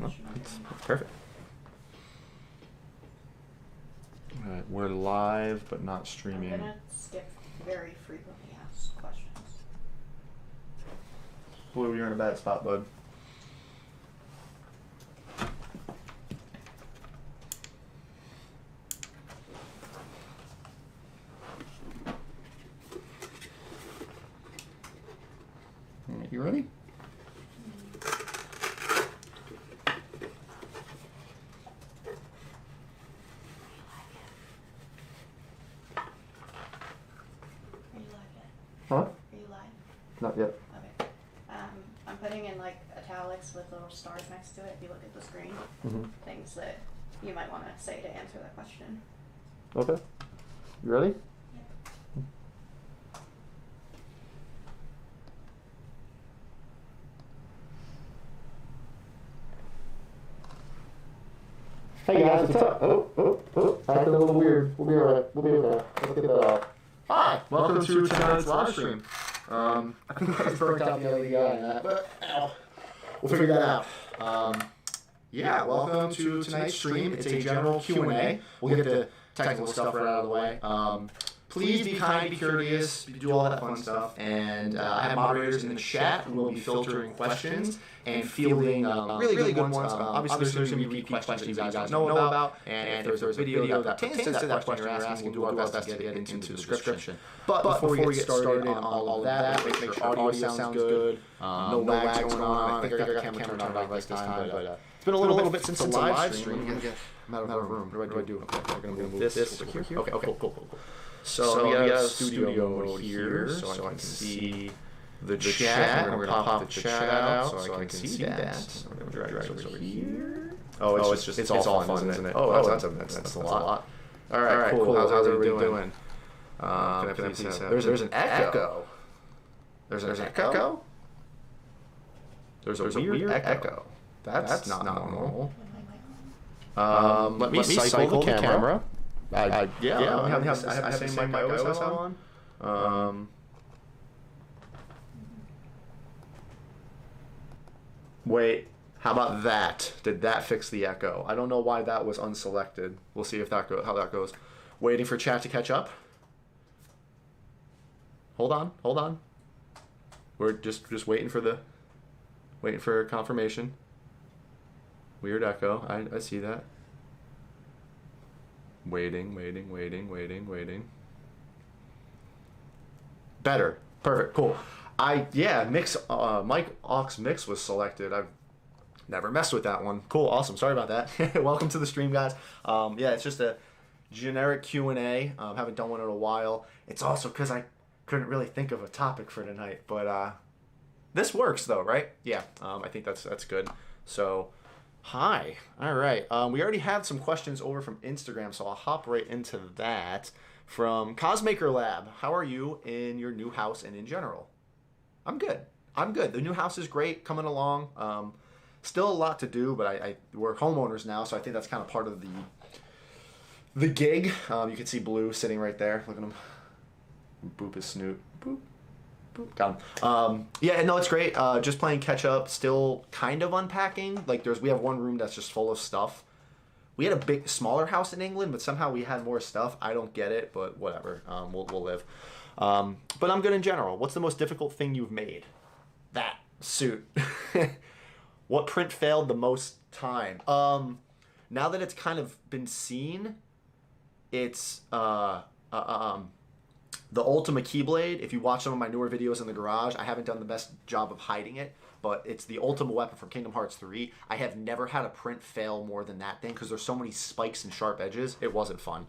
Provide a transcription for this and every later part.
That's perfect. All right, we're live but not streaming. I'm gonna skip very frequently asked questions. Blue, you're in a bad spot, bud. You ready? Are you live yet? Huh? Are you live? Not yet. Okay. I'm putting in like italics with little stars next to it. If you look at the screen, things that you might want to say to answer that question. Okay. You ready? Yep. Hey guys, what's up? Acting a little weird. We'll be alright. We'll be okay. Let's get that off. Hi, welcome to tonight's live stream. I think I burnt out the LED guy in that, but we'll figure that out. Yeah, welcome to tonight's stream. It's a general Q&A. We'll get the technical stuff right out of the way. Please be kind, be curious, do all that fun stuff. And I have moderators in the chat who will be filtering questions and fielding really good ones. Obviously, there's going to be repeat questions you guys know about. And if there's a video that pertains to that question you're asking, we'll do our best to get into the description. But before we get started on all of that, make sure audio sounds good. No lags going on. I think I got the camera turned on right this time. But it's been a little bit since it's a live stream. I'm out of room. What do I do? Okay, we're going to move this over here. Okay, cool. So we got a studio mode here, so I can see the chat. We're going to pop the chat out so I can see that. We're going to drag this over here. Oh, it's all fun, isn't it? Oh, that's a lot. All right, cool. How's everybody doing? There's an echo. There's an echo? There's a weird echo. That's not normal. Let me cycle the camera. I have the same mic I always have on. Wait, how about that? Did that fix the echo? I don't know why that was unselected. We'll see if how that goes. Waiting for chat to catch up. Hold on. We're just waiting for confirmation. Weird echo. I see that. Waiting. Better. Perfect. Cool. Mix Mike Aux Mix was selected. I've never messed with that one. Cool. Awesome. Sorry about that. Welcome to the stream, guys. It's just a generic Q&A. Haven't done one in a while. It's also because I couldn't really think of a topic for tonight, but this works though, right? Yeah. I think that's good. So. Hi. All right. We already had some questions over from Instagram, so I'll hop right into that. From Cosmaker Lab, how are you in your new house and in general? I'm good. The new house is great, coming along. Still a lot to do, but we're homeowners now, so I think that's kind of part of the gig. You can see Blue sitting right there. Look at him. Boop his snoot. Boop. Got him. It's great. Just playing catch up, still kind of unpacking. We have one room that's just full of stuff. We had a smaller house in England, but somehow we had more stuff. I don't get it, but whatever. We'll live. But I'm good in general. What's the most difficult thing you've made? That suit. What print failed the most time? Now that it's kind of been seen, it's the Ultima Keyblade. If you watch some of my newer videos in the garage, I haven't done the best job of hiding it, but it's the Ultima weapon from Kingdom Hearts 3. I have never had a print fail more than that thing because there's so many spikes and sharp edges. It wasn't fun.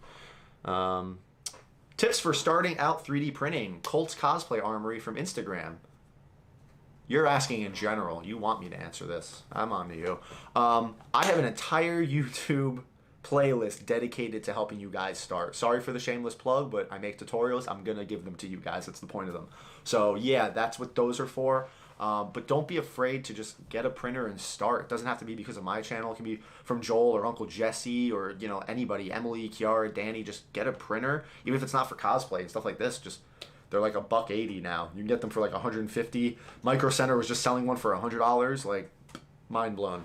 Tips for starting out 3D printing. Colt's Cosplay Armory from Instagram. You're asking in general. You want me to answer this. I'm on to you. I have an entire YouTube playlist dedicated to helping you guys start. Sorry for the shameless plug, but I make tutorials. I'm gonna give them to you guys. That's the point of them. So yeah, that's what those are for. But don't be afraid to just get a printer and start. It doesn't have to be because of my channel. It can be from Joel or Uncle Jesse or anybody, Emily, Kiara, Danny. Just get a printer, even if it's not for cosplay and stuff like this. They're like $180 now. You can get them for like $150. Micro Center was just selling one for $100. Like, mind blown.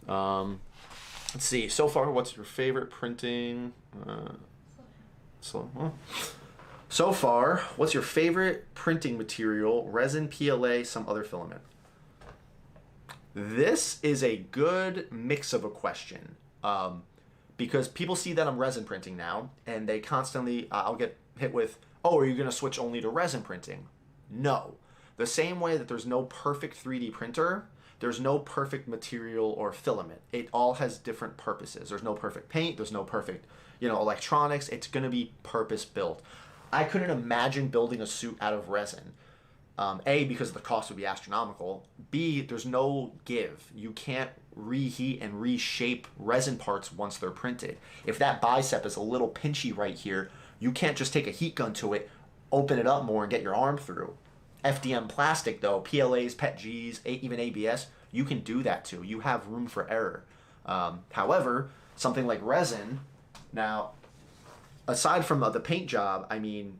Let's see. So far, what's your favorite printing? So far, what's your favorite printing material? Resin, PLA, some other filament. This is a good mix of a question, because people see that I'm resin printing now, and they constantly, I'll get hit with, oh, are you going to switch only to resin printing? No. The same way that there's no perfect 3D printer, there's no perfect material or filament. It all has different purposes. There's no perfect paint. There's no perfect, electronics. It's going to be purpose built. I couldn't imagine building a suit out of resin. A, because the cost would be astronomical. B, there's no give. You can't reheat and reshape resin parts once they're printed. If that bicep is a little pinchy right here, you can't just take a heat gun to it, open it up more, and get your arm through. FDM plastic, though, PLAs, PETGs, even ABS, you can do that too. You have room for error. However, something like resin, now, aside from the paint job, I mean,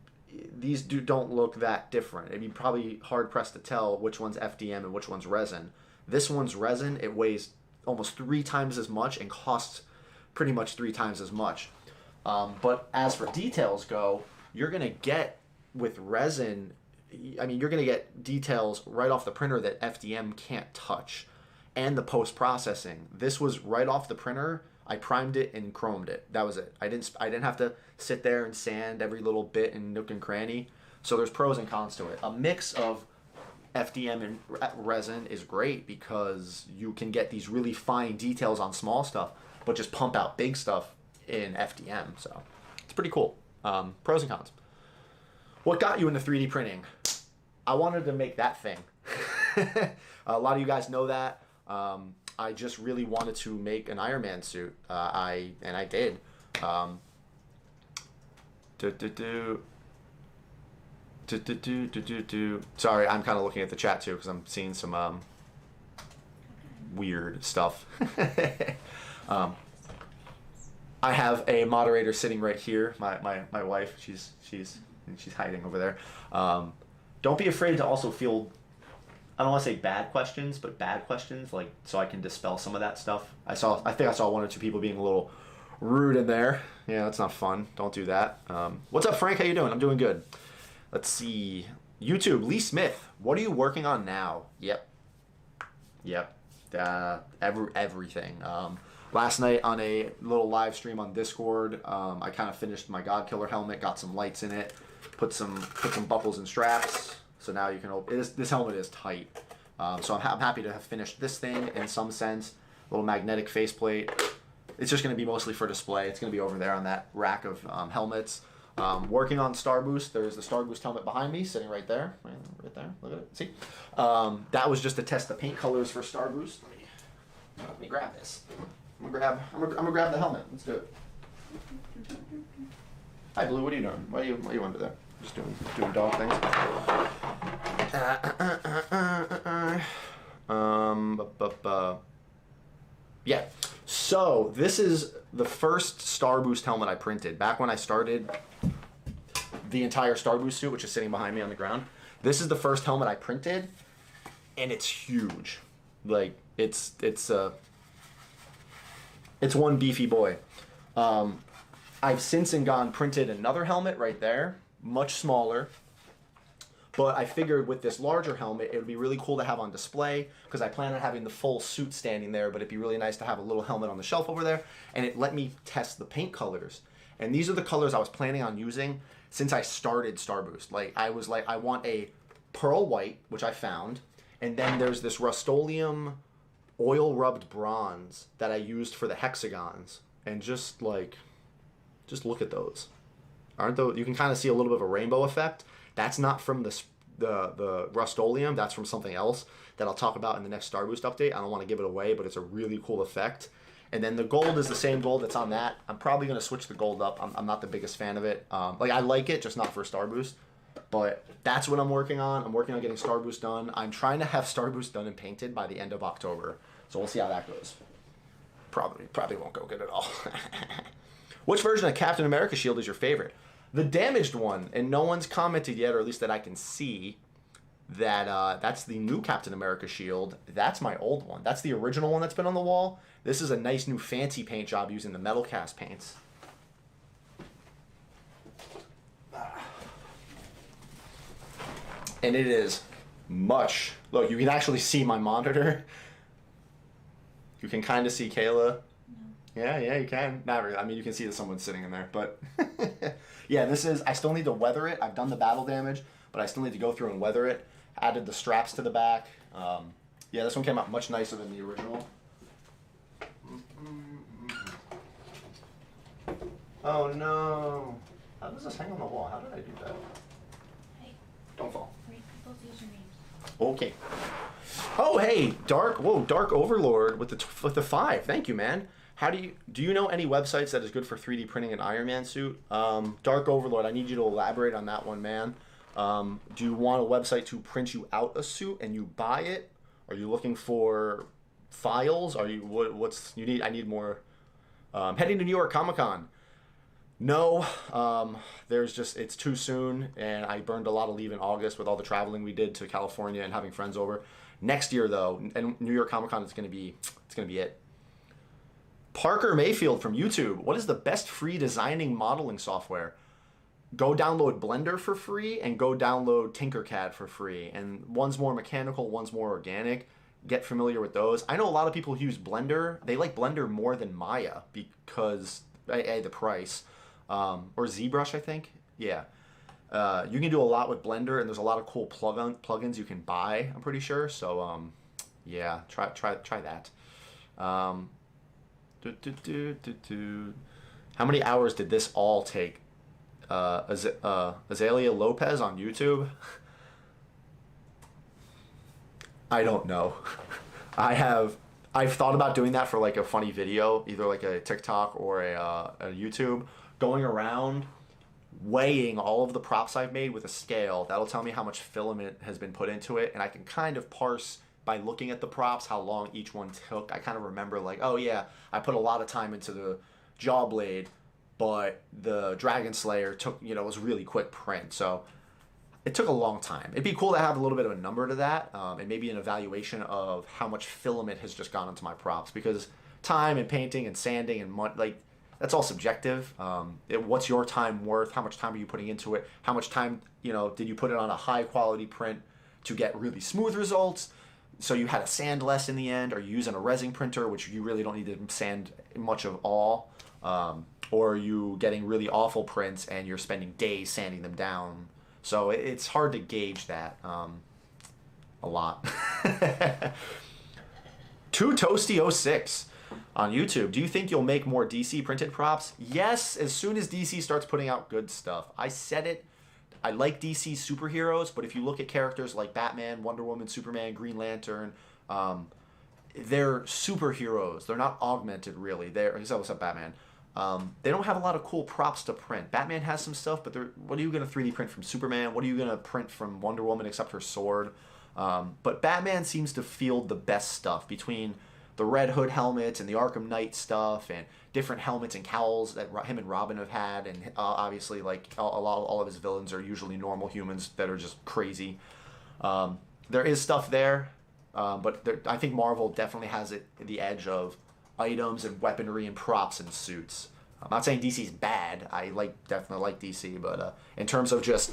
these don't look that different. I mean, probably hard-pressed to tell which one's FDM and which one's resin. This one's resin. It weighs almost 3 times as much and costs pretty much 3 times as much. But as for details go, you're going to get, with resin, I mean, you're going to get details right off the printer that FDM can't touch. And the post-processing. This was right off the printer. I primed it and chromed it. That was it. I didn't have to sit there and sand every little bit and nook and cranny. So there's pros and cons to it. A mix of FDM and resin is great because you can get these really fine details on small stuff, but just pump out big stuff in FDM. So it's pretty cool. Pros and cons. What got you into 3D printing? I wanted to make that thing. A lot of you guys know that. I just really wanted to make an Iron Man suit. I did. Sorry, I'm kind of looking at the chat too because I'm seeing some weird stuff. I have a moderator sitting right here. My wife. She's hiding over there. Don't be afraid to also feel, I don't want to say bad questions, but bad questions, like, so I can dispel some of that stuff. I think I saw 1 or 2 people being a little rude in there. Yeah, that's not fun. Don't do that. What's up, Frank? How you doing? I'm doing good. Let's see. YouTube, Lee Smith. What are you working on now? Yep. Everything. Last night on a little live stream on Discord, I kind of finished my God Killer helmet, got some lights in it, put some buckles and straps. So now you can open this helmet is tight. So I'm happy to have finished this thing in some sense. Little magnetic faceplate. It's just going to be mostly for display. It's going to be over there on that rack of helmets. Working on Star Boost. There's the Star Boost helmet behind me, sitting right there. Right there. Look at it. See? That was just to test the paint colors for Star Boost. Let me grab this. I'm gonna grab the helmet. Let's do it. Hi, Blue. What are you doing? Why are you under there? Just doing dog things. Yeah. So this is the first Star Boost helmet I printed back when I started the entire Star Boost suit, which is sitting behind me on the ground. This is the first helmet I printed, and it's huge. Like it's one beefy boy. I've since and gone printed another helmet right there, much smaller. But I figured with this larger helmet, it would be really cool to have on display because I plan on having the full suit standing there, but it'd be really nice to have a little helmet on the shelf over there. And it let me test the paint colors. And these are the colors I was planning on using since I started Star Boost. Like, I was like, I want a pearl white, which I found. And then there's this Rust-Oleum oil rubbed bronze that I used for the hexagons. And just look at those. Aren't those, you can kind of see a little bit of a rainbow effect. That's not from the Rust-Oleum. That's from something else that I'll talk about in the next Star Boost update. I don't want to give it away, but it's a really cool effect. And then the gold is the same gold that's on that. I'm probably going to switch the gold up. I'm not the biggest fan of it. I like it, just not for Star Boost. But that's what I'm working on. I'm working on getting Star Boost done. I'm trying to have Star Boost done and painted by the end of October. So we'll see how that goes. Probably won't go good at all. Which version of Captain America shield is your favorite? The damaged one, and no one's commented yet, or at least that I can see. that's the new Captain America shield. That's my old one. That's the original one that's been on the wall. This is a nice new fancy paint job using the metal cast paints. And it is much. Look, you can actually see my monitor. You can kind of see Kayla. No. Yeah, you can. Not really. I mean, you can see that someone's sitting in there, but yeah, this is. I still need to weather it. I've done the battle damage, but I still need to go through and weather it. Added the straps to the back. Yeah, this one came out much nicer than the original. Oh no! How does this hang on the wall? How did I do that? Hey. Don't fall. Read people's usernames. Okay. Oh hey, Dark. Whoa, Dark Overlord with the 5. Thank you, man. How do you know any websites that is good for 3D printing an Iron Man suit? Dark Overlord. I need you to elaborate on that one, man. Do you want a website to print you out a suit and you buy it? Are you looking for files? Are you what's you need? I need more. Heading to New York Comic-Con. No, it's too soon, and I burned a lot of leave in August with all the traveling we did to California and having friends over. Next year, though, and New York Comic Con is gonna be it. Parker Mayfield from YouTube. What is the best free designing modeling software? Go download Blender for free and go download Tinkercad for free. And one's more mechanical, one's more organic. Get familiar with those. I know a lot of people who use Blender. They like Blender more than Maya because the price. Or ZBrush, I think. Yeah. You can do a lot with Blender, and there's a lot of cool plugins you can buy, I'm pretty sure. So, yeah, try that. How many hours did this all take? Azalea Lopez on YouTube? I don't know. I've thought about doing that for like a funny video, either like a TikTok or a YouTube, going around weighing all of the props I've made with a scale. That'll tell me how much filament has been put into it, and I can kind of parse by looking at the props how long each one took. I kind of remember like, oh yeah, I put a lot of time into the jaw blade, but the Dragon Slayer took, was really quick print. So it took a long time. It'd be cool to have a little bit of a number to that, and maybe an evaluation of how much filament has just gone into my props, because time and painting and sanding and that's all subjective. What's your time worth? How much time are you putting into it? How much time, did you put it on a high quality print to get really smooth results? So you had to sand less in the end. Are you using a resin printer, which you really don't need to sand much of all? Or are you getting really awful prints and you're spending days sanding them down? So it's hard to gauge that a lot. Too Toasty 06 on YouTube. Do you think you'll make more DC printed props? Yes, as soon as DC starts putting out good stuff. I said it. I like DC superheroes, but if you look at characters like Batman, Wonder Woman, Superman, Green Lantern, they're superheroes. They're not augmented, really. What's up, Batman? They don't have a lot of cool props to print. Batman has some stuff, but what are you going to 3D print from Superman? What are you going to print from Wonder Woman except her sword? But Batman seems to field the best stuff between the Red Hood helmets and the Arkham Knight stuff and different helmets and cowls that him and Robin have had. And obviously, like, all of his villains are usually normal humans that are just crazy. There is stuff there, but I think Marvel definitely has the edge of items and weaponry and props and suits. I'm not saying DC's bad. I definitely like DC, but in terms of just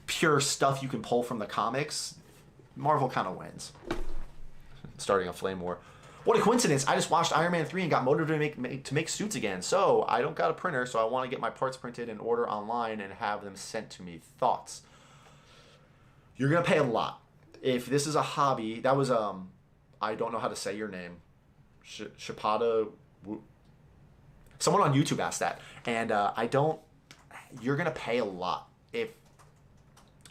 pure stuff you can pull from the comics, Marvel kind of wins. Starting a flame war. What a coincidence! I just watched Iron Man 3 and got motivated to make suits again. So I don't got a printer, so I want to get my parts printed and order online and have them sent to me. Thoughts? You're gonna pay a lot. If this is a hobby, that was I don't know how to say your name. Shapada. Someone on YouTube asked that, and you're gonna pay a lot. If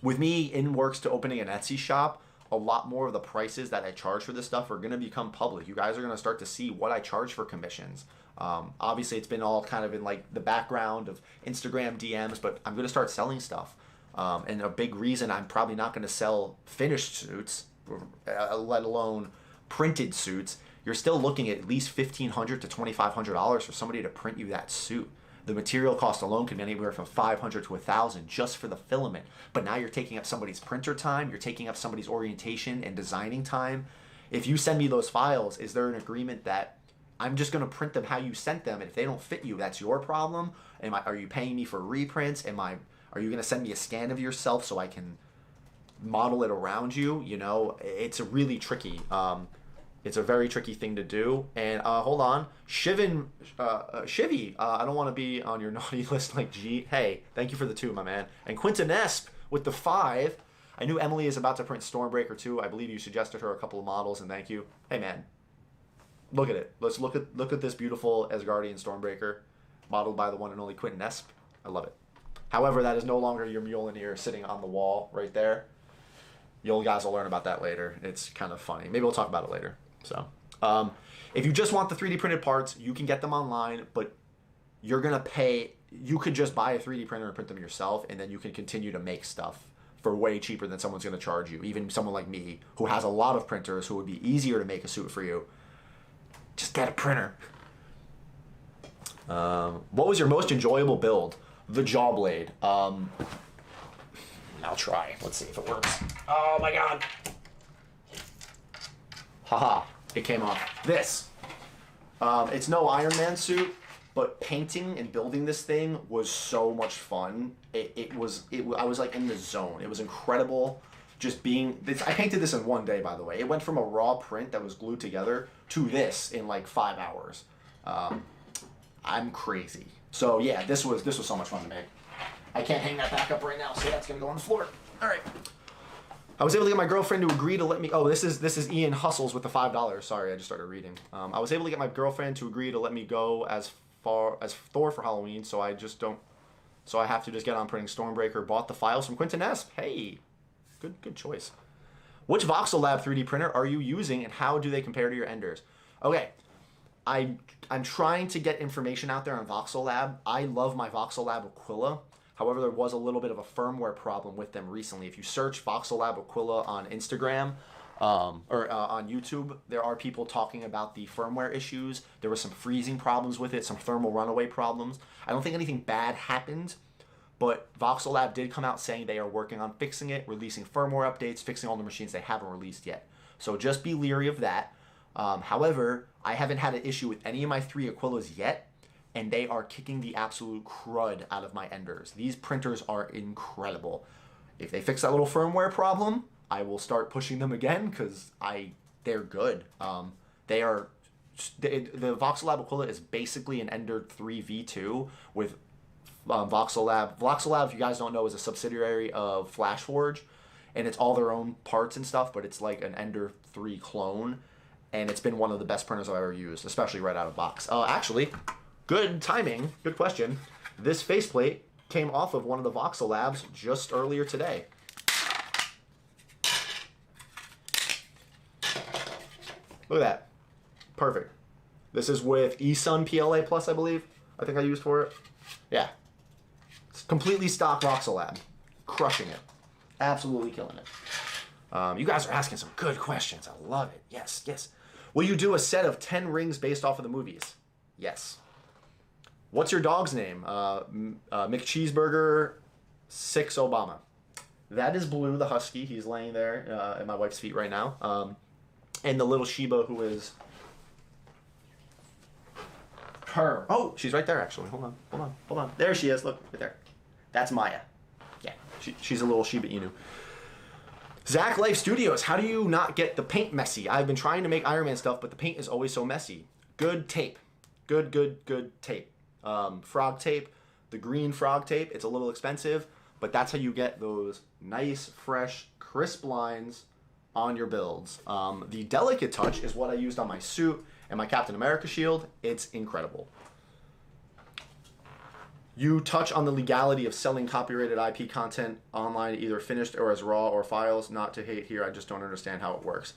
with me in works to opening an Etsy shop, a lot more of the prices that I charge for this stuff are gonna become public. You guys are gonna start to see what I charge for commissions. Obviously, it's been all kind of in like the background of Instagram DMs, but I'm gonna start selling stuff. And a big reason I'm probably not gonna sell finished suits, let alone printed suits. You're still looking at least $1,500 to $2,500 for somebody to print you that suit. The material cost alone can be anywhere from 500 to 1,000 just for the filament. But now you're taking up somebody's printer time, you're taking up somebody's orientation and designing time. If you send me those files, is there an agreement that I'm just going to print them how you sent them, and if they don't fit you, that's your problem? Are you paying me for reprints? Are you going to send me a scan of yourself so I can model it around you? You know, it's a really tricky. It's a very tricky thing to do. And hold on, Shivy, I don't want to be on your naughty list like G. Hey, thank you for the 2, my man. And Quinton Esp with the 5. I knew Emily is about to print Stormbreaker too. I believe you suggested her a couple of models, and thank you. Hey man, look at it. Let's look at this beautiful Asgardian Stormbreaker, modeled by the one and only Quinton Esp. I love it. However, that is no longer your Mjolnir sitting on the wall right there. You guys will learn about that later. It's kind of funny. Maybe we'll talk about it later. So, if you just want the 3D printed parts, you can get them online, but you're gonna pay. You could just buy a 3D printer and print them yourself, and then you can continue to make stuff for way cheaper than someone's gonna charge you. Even someone like me, who has a lot of printers, who would be easier to make a suit for you. Just get a printer. What was your most enjoyable build? The jaw blade. I'll try. Let's see if it works. Oh my god. Haha. It came off. This. It's no Iron Man suit, but painting and building this thing was so much fun. I was like in the zone. It was incredible. Just being. I painted this in one day, by the way. It went from a raw print that was glued together to this in like 5 hours. I'm crazy. So yeah, this was so much fun to make. I can't hang that back up right now, so that's gonna go on the floor. All right. I was able to get my girlfriend to agree to let me. Oh, this is Ian Hustles with the $5. Sorry, I just started reading. I was able to get my girlfriend to agree to let me go as far as Thor for Halloween, so I have to just get on printing Stormbreaker. Bought the files from Quinton Esp. Hey, good choice. Which Voxel Lab 3D printer are you using, and how do they compare to your Enders? Okay, I'm trying to get information out there on Voxel Lab. I love my Voxel Lab Aquila. However, there was a little bit of a firmware problem with them recently. If you search Voxel Lab Aquila on Instagram or on YouTube, there are people talking about the firmware issues. There were some freezing problems with it, some thermal runaway problems. I don't think anything bad happened, but Voxel Lab did come out saying they are working on fixing it, releasing firmware updates, fixing all the machines they haven't released yet. So just be leery of that. However, I haven't had an issue with any of my 3 Aquilas yet, and they are kicking the absolute crud out of my Enders. These printers are incredible. If they fix that little firmware problem, I will start pushing them again because they're good. The Voxel Lab Aquila is basically an Ender 3 V2 with Voxel Lab. Voxel Lab, if you guys don't know, is a subsidiary of FlashForge, and it's all their own parts and stuff, but it's like an Ender 3 clone, and it's been one of the best printers I've ever used, especially right out of box. Actually, good timing, good question. This faceplate came off of one of the Voxel Labs just earlier today. Look at that. Perfect. This is with eSun PLA Plus, I believe. I think I used for it. Yeah. It's completely stock Voxel Lab. Crushing it. Absolutely killing it. You guys are asking some good questions. I love it. Yes, yes. Will you do a set of 10 rings based off of the movies? Yes. What's your dog's name? McCheeseburger 6 Obama. That is Blue, the husky. He's laying there at my wife's feet right now. And the little Shiba, who is her. Oh, she's right there, actually. Hold on. There she is. Look, right there. That's Maya. Yeah, she's a little Shiba Inu. Zach Life Studios. How do you not get the paint messy? I've been trying to make Iron Man stuff, but the paint is always so messy. Good tape. Good tape. Frog tape. The green frog tape. It's a little expensive, but that's how you get those nice, fresh, crisp lines on your builds. The Delicate Touch is what I used on my suit and my Captain America shield. It's incredible. You touch on the legality of selling copyrighted IP content online, either finished or as raw or files. Not to hate here, I just don't understand how it works.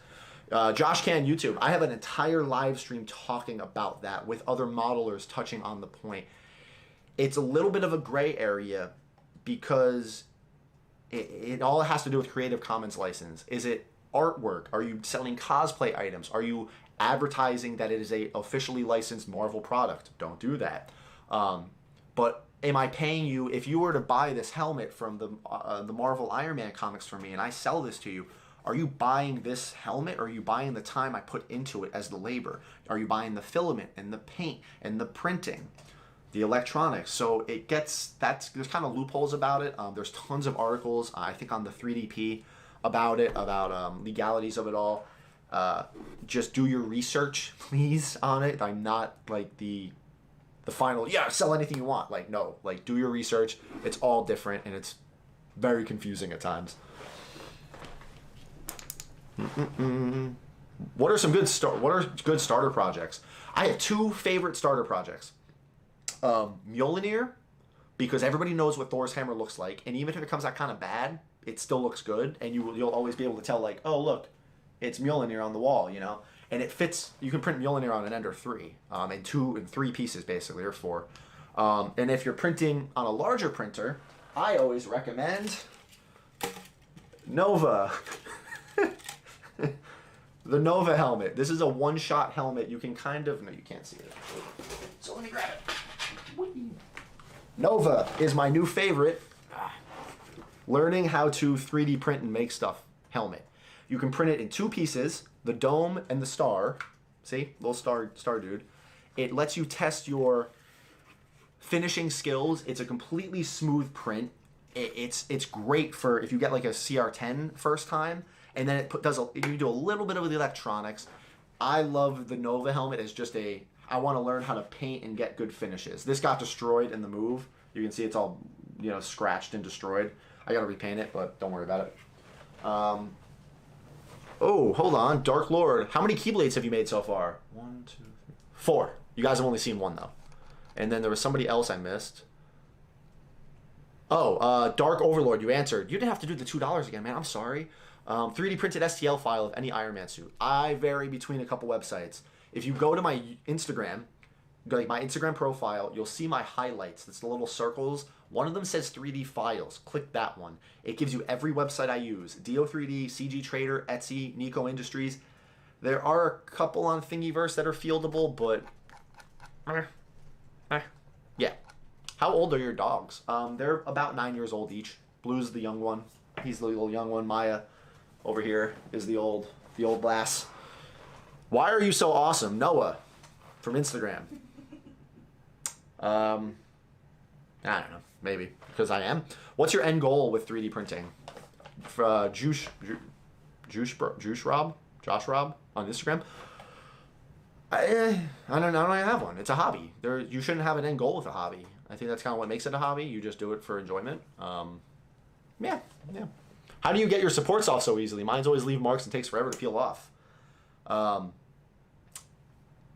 Josh Can, YouTube. I have an entire live stream talking about that with other modelers touching on the point. It's a little bit of a gray area because it all has to do with Creative Commons license. Is it artwork? Are you selling cosplay items? Are you advertising that it is a officially licensed Marvel product? Don't do that. But am I paying you, if you were to buy this helmet from the Marvel Iron Man comics for me and I sell this to you, are you buying this helmet or are you buying the time I put into it as the labor? Are you buying the filament and the paint and the printing, the electronics? So it gets, there's kind of loopholes about it. There's tons of articles, I think on the 3DP about it, about legalities of it all. Just do your research, please, on it. I'm not like the final, yeah, sell anything you want. Like, no, like do your research. It's all different and it's very confusing at times. What are some good starter projects? I have two favorite starter projects. Mjolnir, because everybody knows what Thor's hammer looks like, and even if it comes out kind of bad, it still looks good, and you'll always be able to tell, like, oh look, it's Mjolnir on the wall, you know, and it fits. You can print Mjolnir on an Ender 3, in 2 and 3 pieces basically, or 4. And if you're printing on a larger printer, I always recommend Nova. The Nova helmet. This is a one-shot helmet. You can kind of, no, you can't see it. So let me grab it. Whee. Nova is my new favorite. Learning how to 3D print and make stuff helmet. You can print it in 2 pieces, the dome and the star. See, little star dude. It lets you test your finishing skills. It's a completely smooth print. It's great for if you get like a CR10 first time. And then you do a little bit of the electronics. I love the Nova helmet as just I want to learn how to paint and get good finishes. This got destroyed in the move. You can see it's all, you know, scratched and destroyed. I got to repaint it, but don't worry about it. Oh, hold on. Dark Lord. How many Keyblades have you made so far? 1, 2, 3, 4. You guys have only seen 1, though. And then there was somebody else I missed. Oh, Dark Overlord, you answered. You didn't have to do the $2 again, man. I'm sorry. 3D printed STL file of any Iron Man suit. I vary between a couple websites. If you go to my Instagram, like my Instagram profile, you'll see my highlights. It's the little circles. One of them says 3D files. Click that one. It gives you every website I use. Do3D, CG Trader, Etsy, Nico Industries. There are a couple on Thingiverse that are fieldable, but yeah. How old are your dogs? They're about 9 years old each. Blue's the young one. He's the little young one. Maya over here is the old lass. Why are you so awesome? Noah from Instagram. I don't know. Maybe because I am. What's your end goal with 3D printing? Josh Rob on Instagram. I don't have one. It's a hobby. You shouldn't have an end goal with a hobby. I think that's kind of what makes it a hobby. You just do it for enjoyment. Yeah. How do you get your supports off so easily? Mine's always leave marks and takes forever to peel off.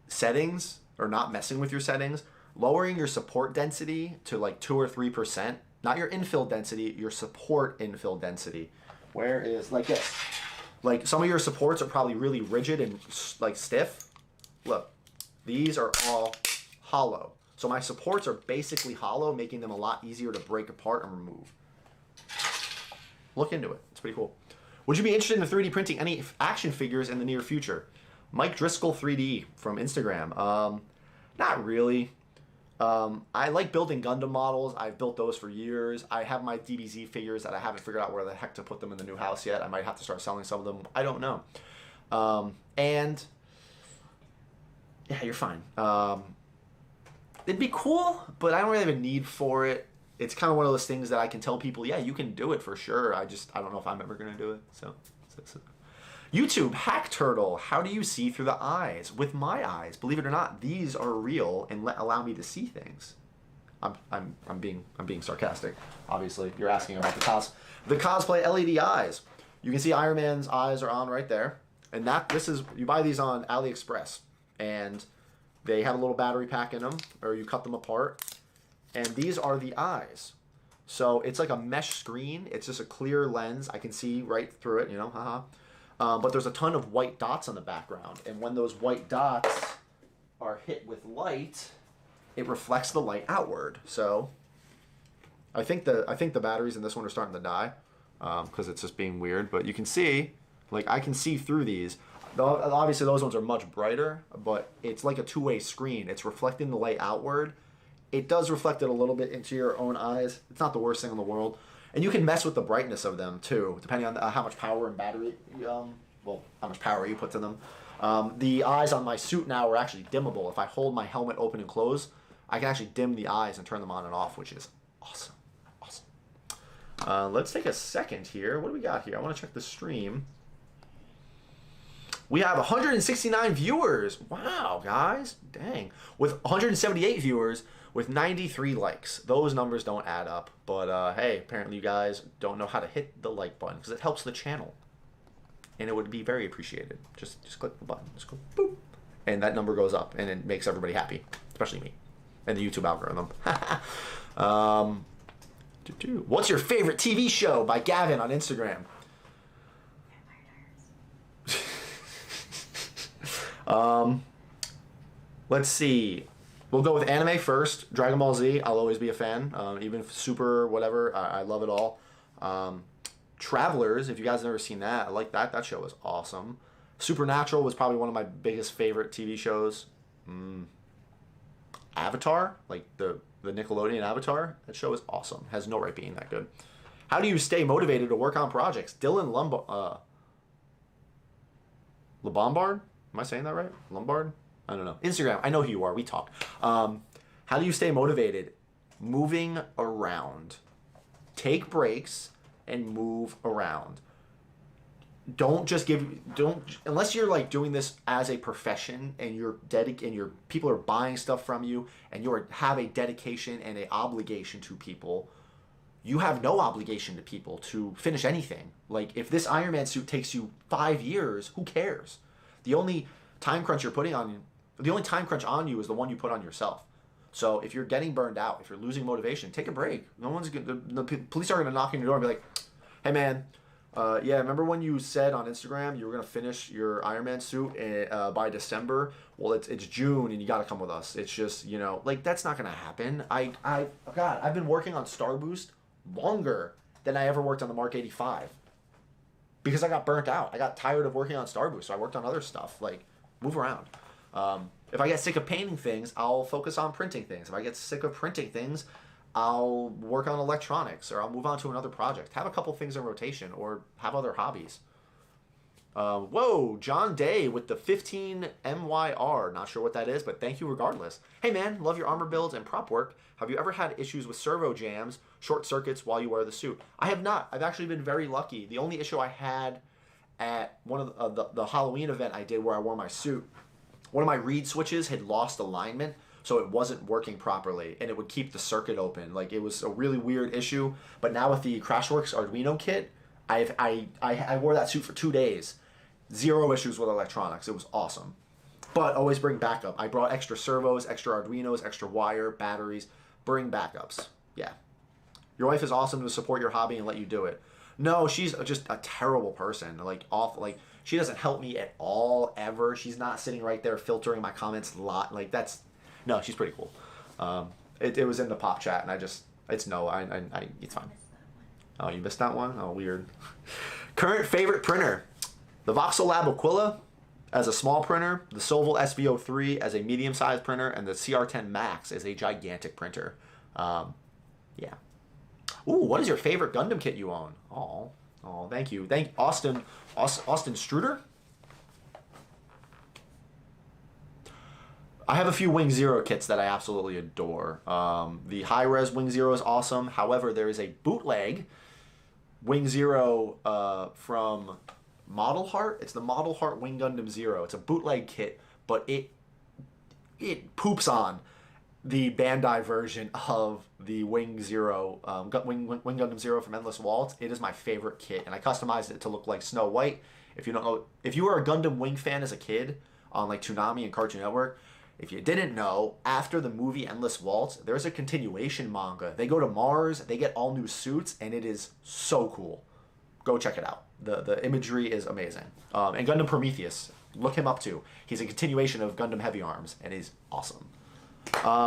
Settings, or not messing with your settings. Lowering your support density to like 2 or 3%. Not your infill density, your support infill density. Where is, like this. Like some of your supports are probably really rigid and like stiff. Look, these are all hollow. So my supports are basically hollow, making them a lot easier to break apart and remove. Look into it. It's pretty cool. Would you be interested in 3D printing any action figures in the near future? Mike Driscoll 3D from Instagram. Not really. I like building Gundam models. I've built those for years. I have my DBZ figures that I haven't figured out where the heck to put them in the new house yet. I might have to start selling some of them. I don't know. And yeah, you're fine. It'd be cool, but I don't really have a need for it. It's kind of one of those things that I can tell people, yeah, you can do it for sure. I don't know if I'm ever going to do it. So. YouTube, Hack Turtle, how do you see through the eyes? With my eyes, believe it or not, these are real and allow me to see things. I'm being sarcastic. Obviously, you're asking about the cosplay LED eyes. You can see Iron Man's eyes are on right there, and you buy these on AliExpress, and they have a little battery pack in them, or you cut them apart, and these are the eyes. So it's like a mesh screen. It's just a clear lens. I can see right through it, you know, haha. But there's a ton of white dots on the background, and when those white dots are hit with light, it reflects the light outward. So I think the batteries in this one are starting to die because it's just being weird. But you can see, like, I can see through these. Obviously, those ones are much brighter, but it's like a two-way screen. It's reflecting the light outward, It does reflect it a little bit into your own eyes. It's not the worst thing in the world. And you can mess with the brightness of them too, depending on how much power and battery, how much power you put to them. The eyes on my suit now are actually dimmable. If I hold my helmet open and close, I can actually dim the eyes and turn them on and off, which is awesome. Awesome. Let's take a second here. What do we got here? I want to check the stream. We have 169 viewers. Wow, guys. Dang. With 178 viewers with 93 likes. Those numbers don't add up. But, hey, apparently you guys don't know how to hit the like button because it helps the channel. And it would be very appreciated. Just click the button. Just go boop. And that number goes up. And it makes everybody happy. Especially me. And the YouTube algorithm. What's your favorite TV show? By Gavin on Instagram. Let's see. We'll go with anime first. Dragon Ball Z. I'll always be a fan. Even Super, whatever. I love it all. Travelers. If you guys have never seen that, I like that. That show was awesome. Supernatural was probably one of my biggest favorite TV shows. Avatar, like the Nickelodeon Avatar. That show is awesome. Has no right being that good. How do you stay motivated to work on projects? Dylan Lombard? Am I saying that right? Lombard? I don't know. Instagram. I know who you are. We talk. How do you stay motivated? Moving around. Take breaks and move around. Don't unless you're like doing this as a profession and you're people are buying stuff from you and you have a dedication and an obligation to people. You have no obligation to people to finish anything. Like if this Iron Man suit takes you 5 years, who cares? The only time crunch on you is the one you put on yourself. So if you're getting burned out, if you're losing motivation, take a break. No one's the police are gonna knock on your door and be like, "Hey man, yeah, remember when you said on Instagram you were gonna finish your Iron Man suit by December? Well, it's June and you gotta come with us." It's just like that's not gonna happen. I've been working on Star Boost longer than I ever worked on the Mark 85 because I got burnt out. I got tired of working on Star Boost, so I worked on other stuff. Like move around. If I get sick of painting things, I'll focus on printing things. If I get sick of printing things, I'll work on electronics or I'll move on to another project. Have a couple things in rotation or have other hobbies. Whoa, John Day with the 15 MYR. Not sure what that is, but thank you regardless. Hey man, love your armor builds and prop work. Have you ever had issues with servo jams, short circuits while you wear the suit? I have not. I've actually been very lucky. The only issue I had at one of the Halloween event I did where I wore my suit, one of my reed switches had lost alignment, so it wasn't working properly, and it would keep the circuit open. Like, it was a really weird issue, but now with the Crashworks Arduino kit, I wore that suit for 2 days. 0 issues with electronics. It was awesome. But always bring backup. I brought extra servos, extra Arduinos, extra wire, batteries. Bring backups. Yeah. Your wife is awesome to support your hobby and let you do it. No, she's just a terrible person. Like, awful. Like, she doesn't help me at all, ever. She's not sitting right there filtering my comments a lot. Like, that's... No, she's pretty cool. It was in the pop chat, and it's fine. Oh, you missed that one? Oh, weird. Current favorite printer. The Voxel Lab Aquila as a small printer, the Sovol SV03 as a medium-sized printer, and the CR10 Max as a gigantic printer. Yeah. Ooh, what is your favorite Gundam kit you own? Oh, thank you. Thank Austin Struder? I have a few Wing Zero kits that I absolutely adore. The high-res Wing Zero is awesome. However, there is a bootleg Wing Zero from Model Heart. It's the Model Heart Wing Gundam Zero. It's a bootleg kit, but it poops on the Bandai version of the Wing Zero, Wing Gundam Zero from Endless Waltz. It is my favorite kit, and I customized it to look like Snow White. If you don't know, if you were a Gundam Wing fan as a kid on like Toonami and Cartoon Network, if you didn't know, after the movie Endless Waltz, there's a continuation manga. They go to Mars, they get all new suits, and it is so cool. Go check it out. The imagery is amazing. And Gundam Prometheus, look him up too. He's a continuation of Gundam Heavy Arms, and he's awesome.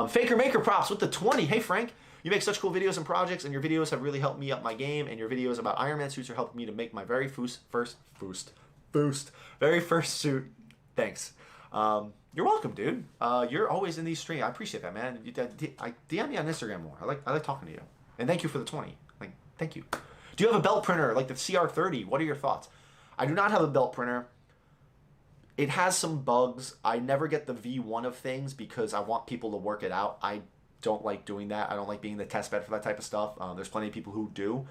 Faker Maker Props with the 20. Hey Frank, you make such cool videos and projects, and your videos have really helped me up my game, and your videos about Iron Man suits are helping me to make my very first suit. Thanks. You're welcome, dude. You're always in these streams. I appreciate that, man. DM me on Instagram more. I like talking to you. And thank you for the 20. Like, thank you. Do you have a belt printer like the CR30? What are your thoughts? I do not have a belt printer. It has some bugs. I never get the V1 of things because I want people to work it out. I don't like doing that. I don't like being the test bed for that type of stuff. There's plenty of people who do.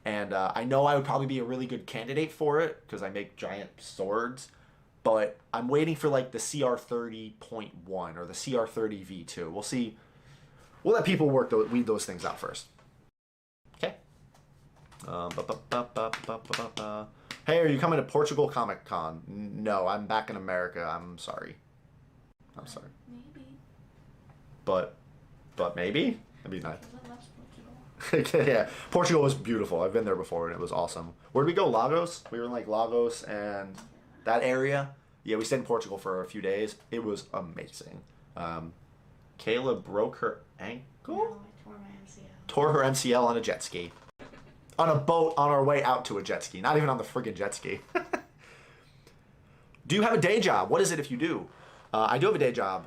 And I know I would probably be a really good candidate for it because I make giant swords. But I'm waiting for like the CR30.1 or the CR30 V2. We'll see. We'll let people weed those things out first. Okay. Hey, are you coming to Portugal Comic Con? No, I'm back in America. I'm sorry. I'm sorry. Maybe. But maybe? That'd be nice. I love Portugal. Yeah, Portugal was beautiful. I've been there before and it was awesome. Where did we go? Lagos? We were in like Lagos and that area. Yeah, we stayed in Portugal for a few days. It was amazing. Kayla broke her ankle? No, I tore my MCL. Tore her MCL on a jet ski. On a boat on our way out to a jet ski. Not even on the friggin' jet ski. Do you have a day job? What is it if you do? I do have a day job.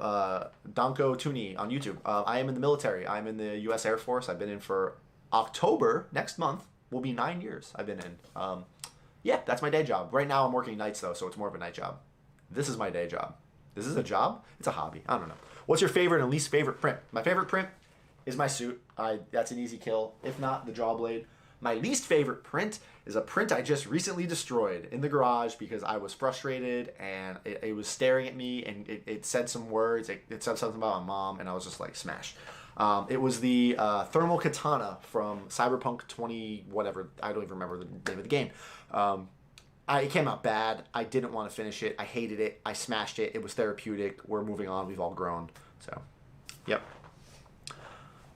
Donko Tuni on YouTube. I am in the military. I'm in the U.S. Air Force. I've been in for October next month. Will be 9 years I've been in. Yeah, that's my day job. Right now I'm working nights though, so it's more of a night job. This is my day job. This is a job? It's a hobby. I don't know. What's your favorite and least favorite print? My favorite print is my suit. That's an easy kill. If not, the jaw blade. My least favorite print is a print I just recently destroyed in the garage because I was frustrated and it was staring at me and it said some words. It said something about my mom and I was just like, smash. It was the thermal katana from Cyberpunk 20 whatever. I don't even remember the name of the game. It came out bad. I didn't want to finish it. I hated it. I smashed it. It was therapeutic. We're moving on. We've all grown. So, yep.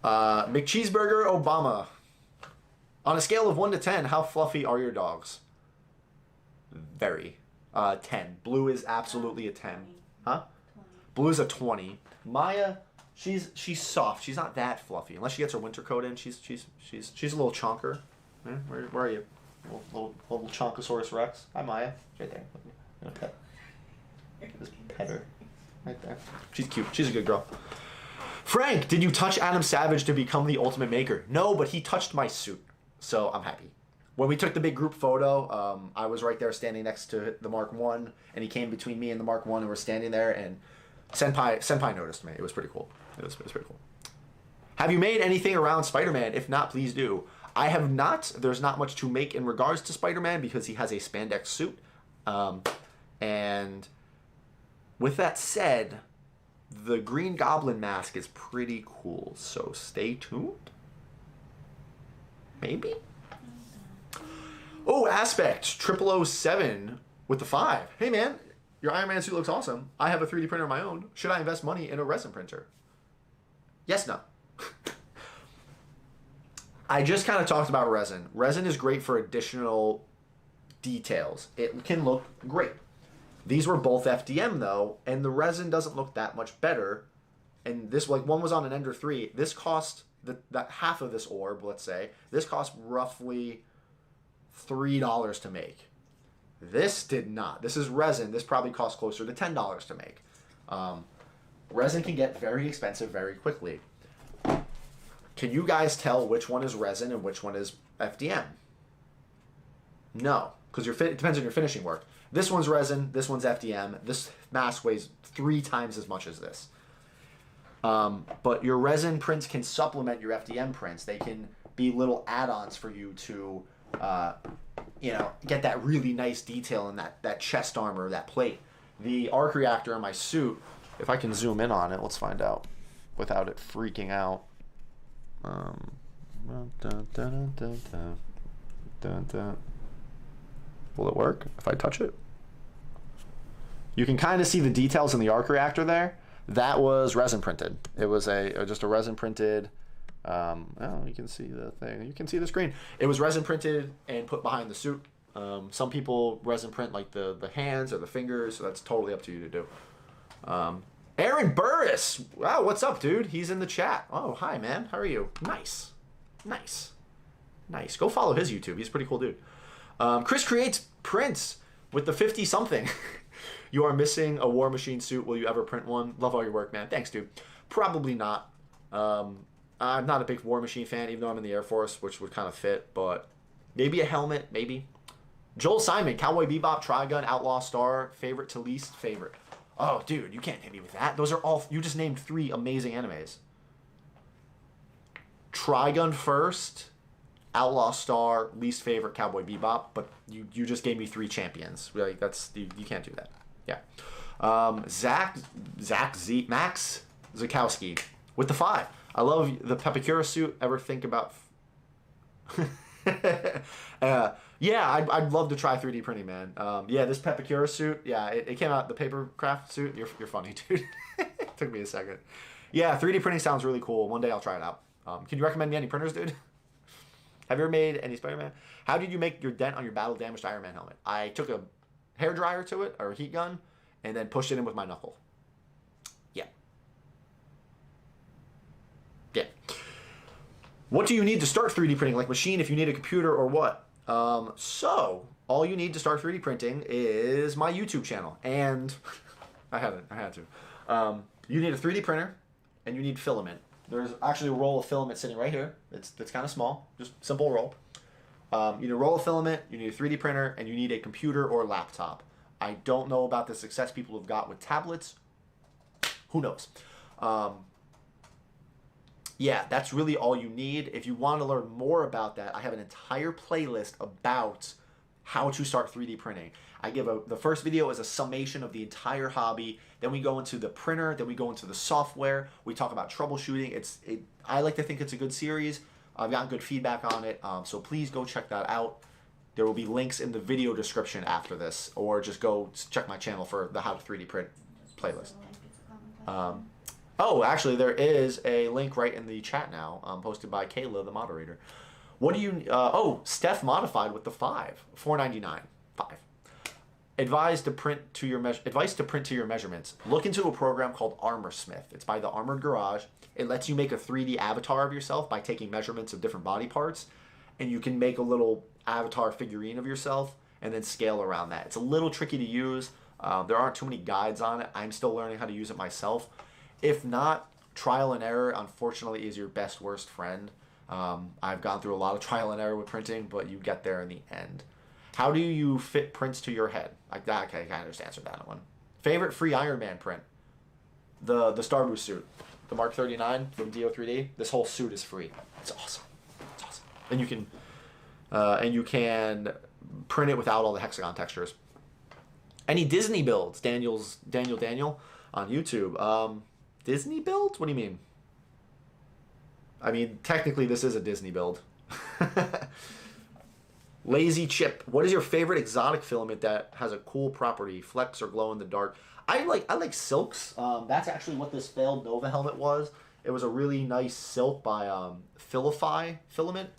McCheeseburger Obama. On a scale of 1 to 10, how fluffy are your dogs? Very. 10. Blue is absolutely a 10. 20. Huh? 20. Blue is a 20. Maya, she's soft. She's not that fluffy. Unless she gets her winter coat in, she's a little chonker. Where are you? Little Chonkosaurus Rex. Hi, Maya. Right there. Okay. Just pet her. Right there. She's cute. She's a good girl. Frank, did you touch Adam Savage to become the ultimate maker? No, but he touched my suit. So I'm happy. When we took the big group photo, I was right there standing next to the Mark 1, and he came between me and the Mark 1, and we're standing there, and Senpai noticed me. It was pretty cool. It was pretty cool. Have you made anything around Spider-Man? If not, please do. I have not. There's not much to make in regards to Spider-Man because he has a spandex suit. And with that said, the Green Goblin mask is pretty cool. So stay tuned. Maybe? Oh, Aspect 0007 with the 5. Hey, man, your Iron Man suit looks awesome. I have a 3D printer of my own. Should I invest money in a resin printer? Yes, no. I just kind of talked about resin. Resin is great for additional details. It can look great. These were both FDM though, and the resin doesn't look that much better. And this, like, one was on an Ender 3. This cost, that half of this orb, let's say, this cost roughly $3 to make. This did not. This is resin. This probably cost closer to $10 to make. Resin can get very expensive very quickly. Can you guys tell which one is resin and which one is FDM? No, because it depends on your finishing work. This one's resin, this one's FDM. This mask weighs 3 times as much as this. But your resin prints can supplement your FDM prints. They can be little add-ons for you to, get that really nice detail in that chest armor, that plate. The arc reactor on my suit, if I can zoom in on it, let's find out without it freaking out. Will it work if I touch it? You can kind of see the details in the arc reactor there. That was resin printed. It was just a resin printed. You can see the thing. You can see the screen. It was resin printed and put behind the suit. Some people resin print like the hands or the fingers, so that's totally up to you to do. Aaron Burris. Wow, what's up, dude? He's in the chat. Oh, hi, man. How are you? Nice. Go follow his YouTube. He's a pretty cool dude. Chris creates prints with the 50-something. You are missing a War Machine suit. Will you ever print one? Love all your work, man. Thanks, dude. Probably not. I'm not a big War Machine fan, even though I'm in the Air Force, which would kind of fit. But maybe a helmet, maybe. Joel Simon, Cowboy Bebop, Trigun, Outlaw Star, favorite to least favorite. Oh, dude, you can't hit me with that. Those are all... You just named 3 amazing animes. Trigun first, Outlaw Star, least favorite, Cowboy Bebop. But you just gave me 3 champions. Really, that's... You can't do that. Yeah. Max Zakowski with the 5. I love the Pepakura suit. Ever think about... yeah, I'd love to try 3D printing, man. Yeah, this Pepakura suit, yeah, it came out, the paper craft suit. You're funny, dude. Took me a second. Yeah, 3D printing sounds really cool. One day I'll try it out. Can you recommend me any printers, dude? Have you ever made any Spider-Man? How did you make your dent on your battle-damaged Iron Man helmet? I took a hairdryer to it, or a heat gun, and then pushed it in with my knuckle. Yeah. Yeah. What do you need to start 3D printing? Like machine, if you need a computer or what? So, all you need to start 3D printing is my YouTube channel. And I had to. You need a 3D printer, and you need filament. There's actually a roll of filament sitting right here. It's kind of small, just simple roll. You need a roll of filament, you need a 3D printer, and you need a computer or laptop. I don't know about the success people have got with tablets. Who knows? Yeah, that's really all you need. If you want to learn more about that, I have an entire playlist about how to start 3D printing. I give the first video is a summation of the entire hobby. Then we go into the printer. Then we go into the software. We talk about troubleshooting. I like to think it's a good series. I've gotten good feedback on it. So please go check that out. There will be links in the video description after this, or just go check my channel for the How to 3D Print playlist. Oh, actually, there is a link right in the chat now, posted by Kayla, the moderator. What do you... oh, Steph modified with the 5. $4.99. 5. Advice to print to your measurements. Look into a program called ArmorSmith. It's by the Armored Garage. It lets you make a 3D avatar of yourself by taking measurements of different body parts. And you can make a little avatar figurine of yourself and then scale around that. It's a little tricky to use. There aren't too many guides on it. I'm still learning how to use it myself. If not, trial and error, unfortunately, is your best worst friend. I've gone through a lot of trial and error with printing, but you get there in the end. How do you fit prints to your head? Okay, I kind of just answered that one. Favorite free Iron Man print? The Star Boost suit. The Mark 39 from DO3D. This whole suit is free. It's awesome. It's awesome. And you can print it without all the hexagon textures. Any Disney builds? Daniel on YouTube. Disney builds? What do you mean? I mean, technically this is a Disney build. Lazy Chip. What is your favorite exotic filament that has a cool property? Flex or glow in the dark? I like silks. That's actually what this failed Nova helmet was. It was a really nice silk by Filify Filament.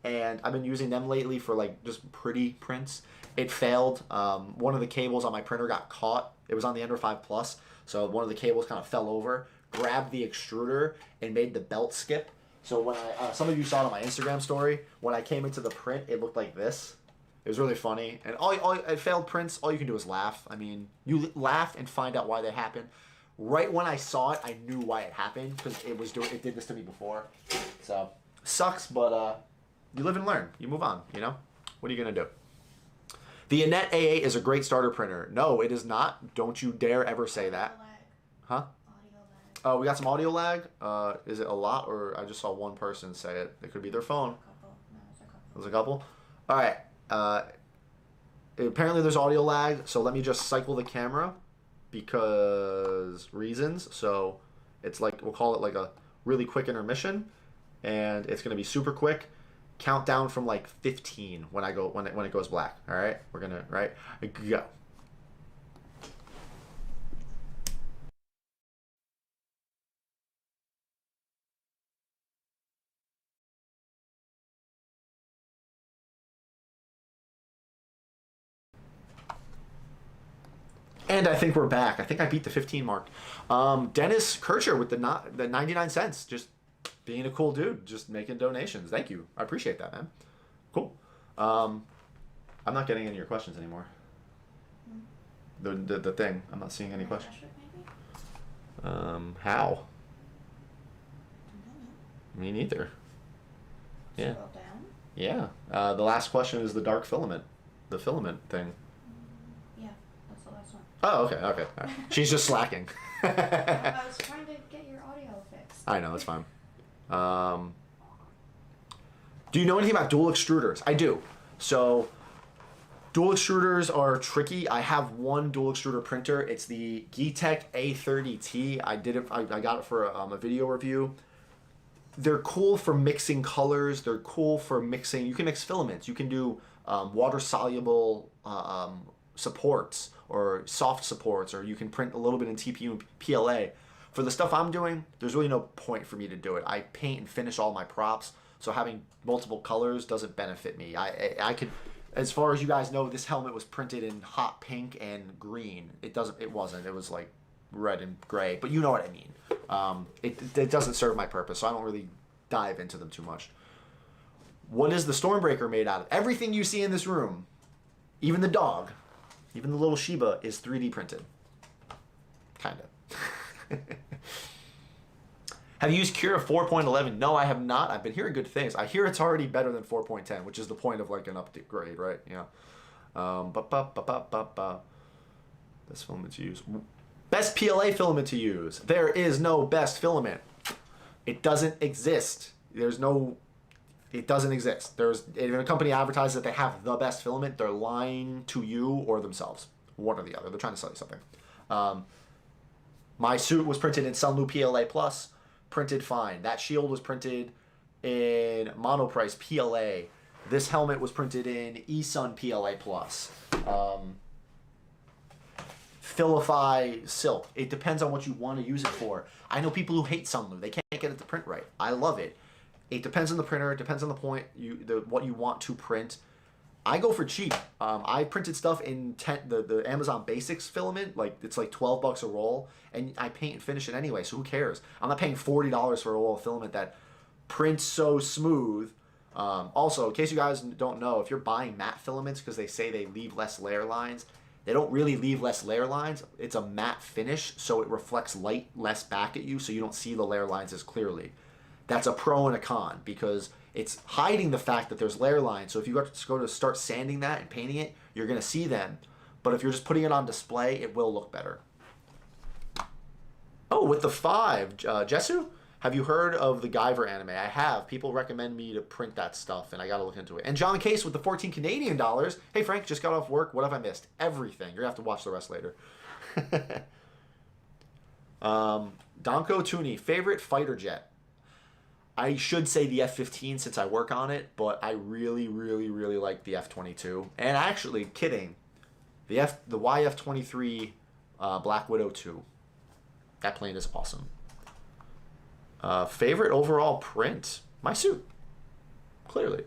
And I've been using them lately for like just pretty prints. It failed. One of the cables on my printer got caught. It was on the Ender 5 Plus. So one of the cables kind of fell over, grabbed the extruder, and made the belt skip. So when some of you saw it on my Instagram story, when I came into the print, it looked like this. It was really funny. And it failed prints, all you can do is laugh. I mean, you laugh and find out why they happen. Right when I saw it, I knew why it happened, because it did this to me before. So, sucks, but you live and learn. You move on, you know? What are you going to do? The Annette AA is a great starter printer. No, it is not. Don't you dare ever say that. Huh? Oh, we got some audio lag. Is it a lot, or I just saw one person say it? It could be their phone. There's a couple. All right. Apparently there's audio lag, so let me just cycle the camera because reasons. So it's like, we'll call it like a really quick intermission, and it's gonna be super quick. Count down from like 15 when it goes black. All right, we're gonna go. And I think we're back. I think I beat the 15 mark. Dennis Kircher with the 99 cents. Just being a cool dude. Just making donations. Thank you. I appreciate that, man. Cool. I'm not getting into your questions anymore. The thing. I'm not seeing any question. Measure it, maybe? How? I don't know. Me neither. Yeah. Scroll down. Yeah. The last question is the dark filament. The filament thing. Yeah, that's the last one. Oh, okay, okay. All right. She's just slacking. I was trying to get your audio fixed. I know, it's fine. Do you know anything about dual extruders? I do. So, dual extruders are tricky. I have one dual extruder printer. It's the Geeetech A30T. I got it for a video review. They're cool for mixing colors. They're cool for mixing. You can mix filaments. You can do water-soluble supports or soft supports, or you can print a little bit in TPU and PLA. For the stuff I'm doing, there's really no point for me to do it. I paint and finish all my props, so having multiple colors doesn't benefit me. I could, as far as you guys know, this helmet was printed in hot pink and green. It wasn't. It was like red and gray, but you know what I mean. It doesn't serve my purpose, so I don't really dive into them too much. What is the Stormbreaker made out of? Everything you see in this room, even the dog, even the little Shiba, is 3D printed. Kinda. Have you used Cura 4.11? No, I have not. I've been hearing good things. I hear it's already better than 4.10, which is the point of like an upgrade, right? Yeah. Best filament to use. Best PLA filament to use. There is no best filament. It doesn't exist. It doesn't exist. If a company advertises that they have the best filament, they're lying to you or themselves. One or the other. They're trying to sell you something. My suit was printed in Sunlu PLA Plus. Printed fine. That shield was printed in Monoprice PLA. This helmet was printed in eSun PLA Plus. Filify silk. It depends on what you want to use it for. I know people who hate Sunlu. They can't get it to print right. I love it. It depends on the printer. It depends on the point, what you want to print. I go for cheap. I printed stuff in the Amazon Basics filament. Like it's like $12 a roll, and I paint and finish it anyway. So who cares? I'm not paying $40 for a roll of filament that prints so smooth. Also, in case you guys don't know, if you're buying matte filaments because they say they leave less layer lines, they don't really leave less layer lines. It's a matte finish, so it reflects light less back at you, so you don't see the layer lines as clearly. That's a pro and a con because it's hiding the fact that there's layer lines. So if you go to start sanding that and painting it, you're going to see them. But if you're just putting it on display, it will look better. Oh, with the 5, Jessu, have you heard of the Guyver anime? I have. People recommend me to print that stuff, and I got to look into it. And John Case with the 14 Canadian dollars. Hey, Frank, just got off work. What have I missed? Everything. You're going to have to watch the rest later. Donko Tooney, favorite fighter jet? I should say the F-15 since I work on it, but I really, really, really like the F-22. And actually, kidding, the YF-23 Black Widow 2. That plane is awesome. Favorite overall print? My suit. Clearly.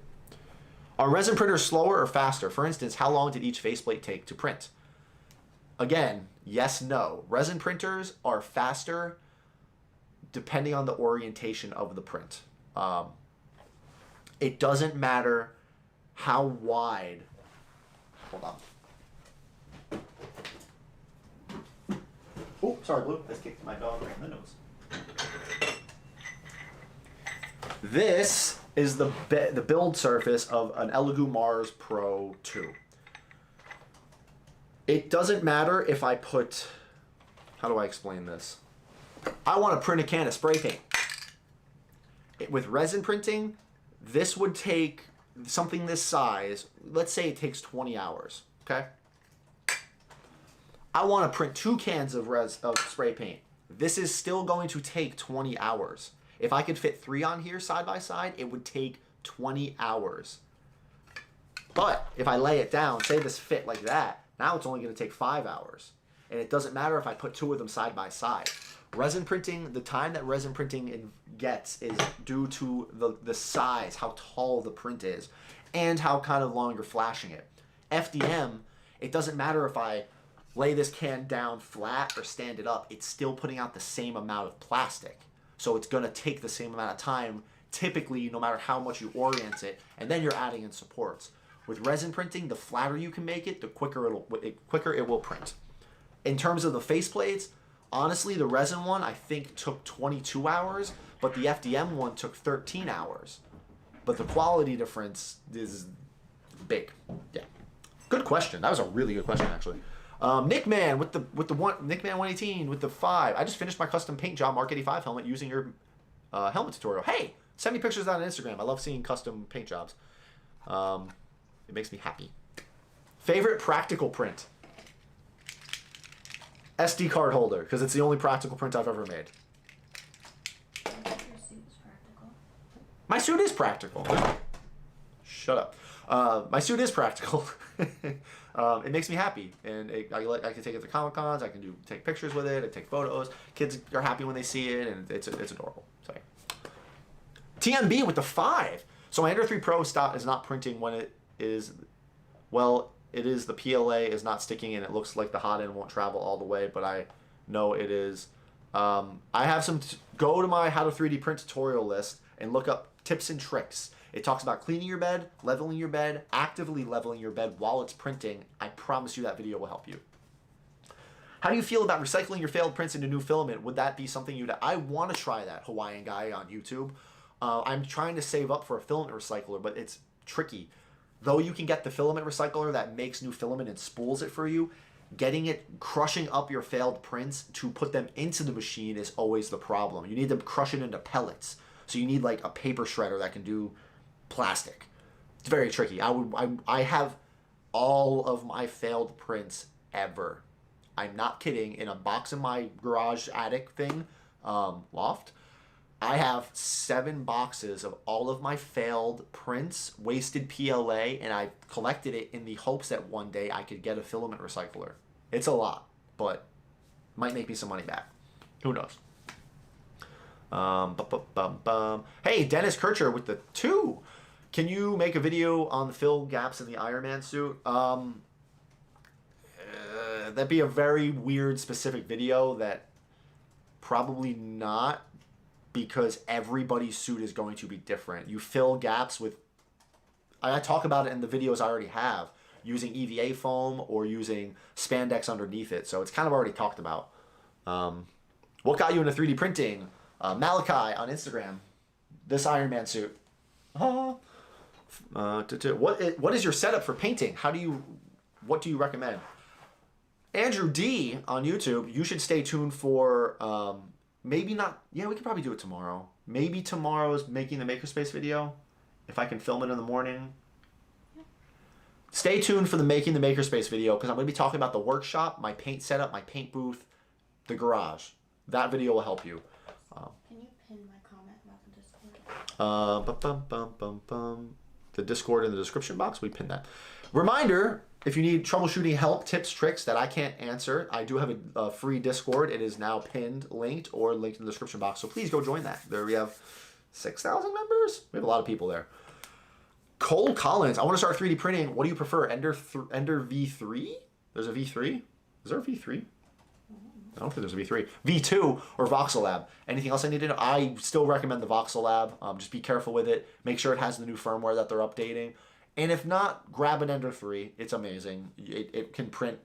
Are resin printers slower or faster? For instance, how long did each faceplate take to print? Again, yes, no. Resin printers are faster depending on the orientation of the print. It doesn't matter how wide. Hold on. Oh, sorry, Blue. Let's kick my dog right in the nose. This is the build surface of an Elegoo Mars Pro 2. It doesn't matter if I put... How do I explain this? I want to print a can of spray paint. With resin printing, this would take something this size. Let's say it takes 20 hours, okay? I want to print 2 cans of spray paint. This is still going to take 20 hours. If I could fit 3 on here side by side, it would take 20 hours. But if I lay it down, say this fit like that, now it's only going to take 5 hours. And it doesn't matter if I put 2 of them side by side. Resin printing, the time that resin printing gets is due to the size, how tall the print is, and how kind of long you're flashing it. FDM, it doesn't matter if I lay this can down flat or stand it up, it's still putting out the same amount of plastic. So it's going to take the same amount of time, typically, no matter how much you orient it, and then you're adding in supports. With resin printing, the flatter you can make it, the quicker it will print. In terms of the faceplates, honestly, the resin one I think took 22 hours, but the FDM one took 13 hours. But the quality difference is big. Yeah. Good question. That was a really good question, actually. Nickman with the Nickman 118 with the 5. I just finished my custom paint job Mark 85 helmet using your helmet tutorial. Hey, send me pictures of that on Instagram. I love seeing custom paint jobs. It makes me happy. Favorite practical print? SD card holder, because it's the only practical print I've ever made. Your suit's practical. My suit is practical. Shut up. My suit is practical. It makes me happy, and I can take it to Comic Cons. I can take pictures with it. I take photos. Kids are happy when they see it, and it's adorable. Sorry. TMB with the 5. So my Ender 3 Pro is not printing when it is. Well, it is. The PLA is not sticking, and it looks like the hot end won't travel all the way. But I know it is. I have some. Go to my How to 3D Print tutorial list and look up tips and tricks. It talks about cleaning your bed, leveling your bed, actively leveling your bed while it's printing. I promise you that video will help you. How do you feel about recycling your failed prints into new filament? Would that be something I want to try that, Hawaiian guy on YouTube. I'm trying to save up for a filament recycler, but it's tricky. Though you can get the filament recycler that makes new filament and spools it for you, crushing up your failed prints to put them into the machine is always the problem. You need to crush it into pellets. So you need like a paper shredder that can do plastic. It's very tricky. I have all of my failed prints ever. I'm not kidding. In a box in my garage attic thing, loft, I have 7 boxes of all of my failed prints, wasted PLA, and I collected it in the hopes that one day I could get a filament recycler. It's a lot, but might make me some money back. Who knows? Hey, Dennis Kircher with the 2. Can you make a video on the fill gaps in the Iron Man suit? That'd be a very weird specific video that probably not, because everybody's suit is going to be different. You fill gaps with, I talk about it in the videos I already have, using EVA foam or using spandex underneath it. So it's kind of already talked about. What got you into 3D printing? Malachi on Instagram. This Iron Man suit. What is your setup for painting? What do you recommend? Andrew D on YouTube. You should stay tuned for maybe not. Yeah, we could probably do it tomorrow. Maybe tomorrow's making the makerspace video, if I can film it in the morning. Stay tuned for the making the makerspace video, because I'm going to be talking about the workshop, my paint setup, my paint booth, the garage. That video will help you. Can you pin my comment about the Discord? The Discord in the description box, we pin that. Reminder, if you need troubleshooting help, tips, tricks that I can't answer, I do have a free Discord. It is now pinned, linked, or linked in the description box. So please go join that. There we have 6,000 members. We have a lot of people there. Cole Collins, I want to start 3D printing. What do you prefer, Ender V3? There's a V3? Is there a V3? I don't think there's a V3. V2 or Voxel Lab. Anything else I need to know? I still recommend the Voxel Lab. Just be careful with it. Make sure it has the new firmware that they're updating. And if not, grab an Ender 3. It's amazing. It can print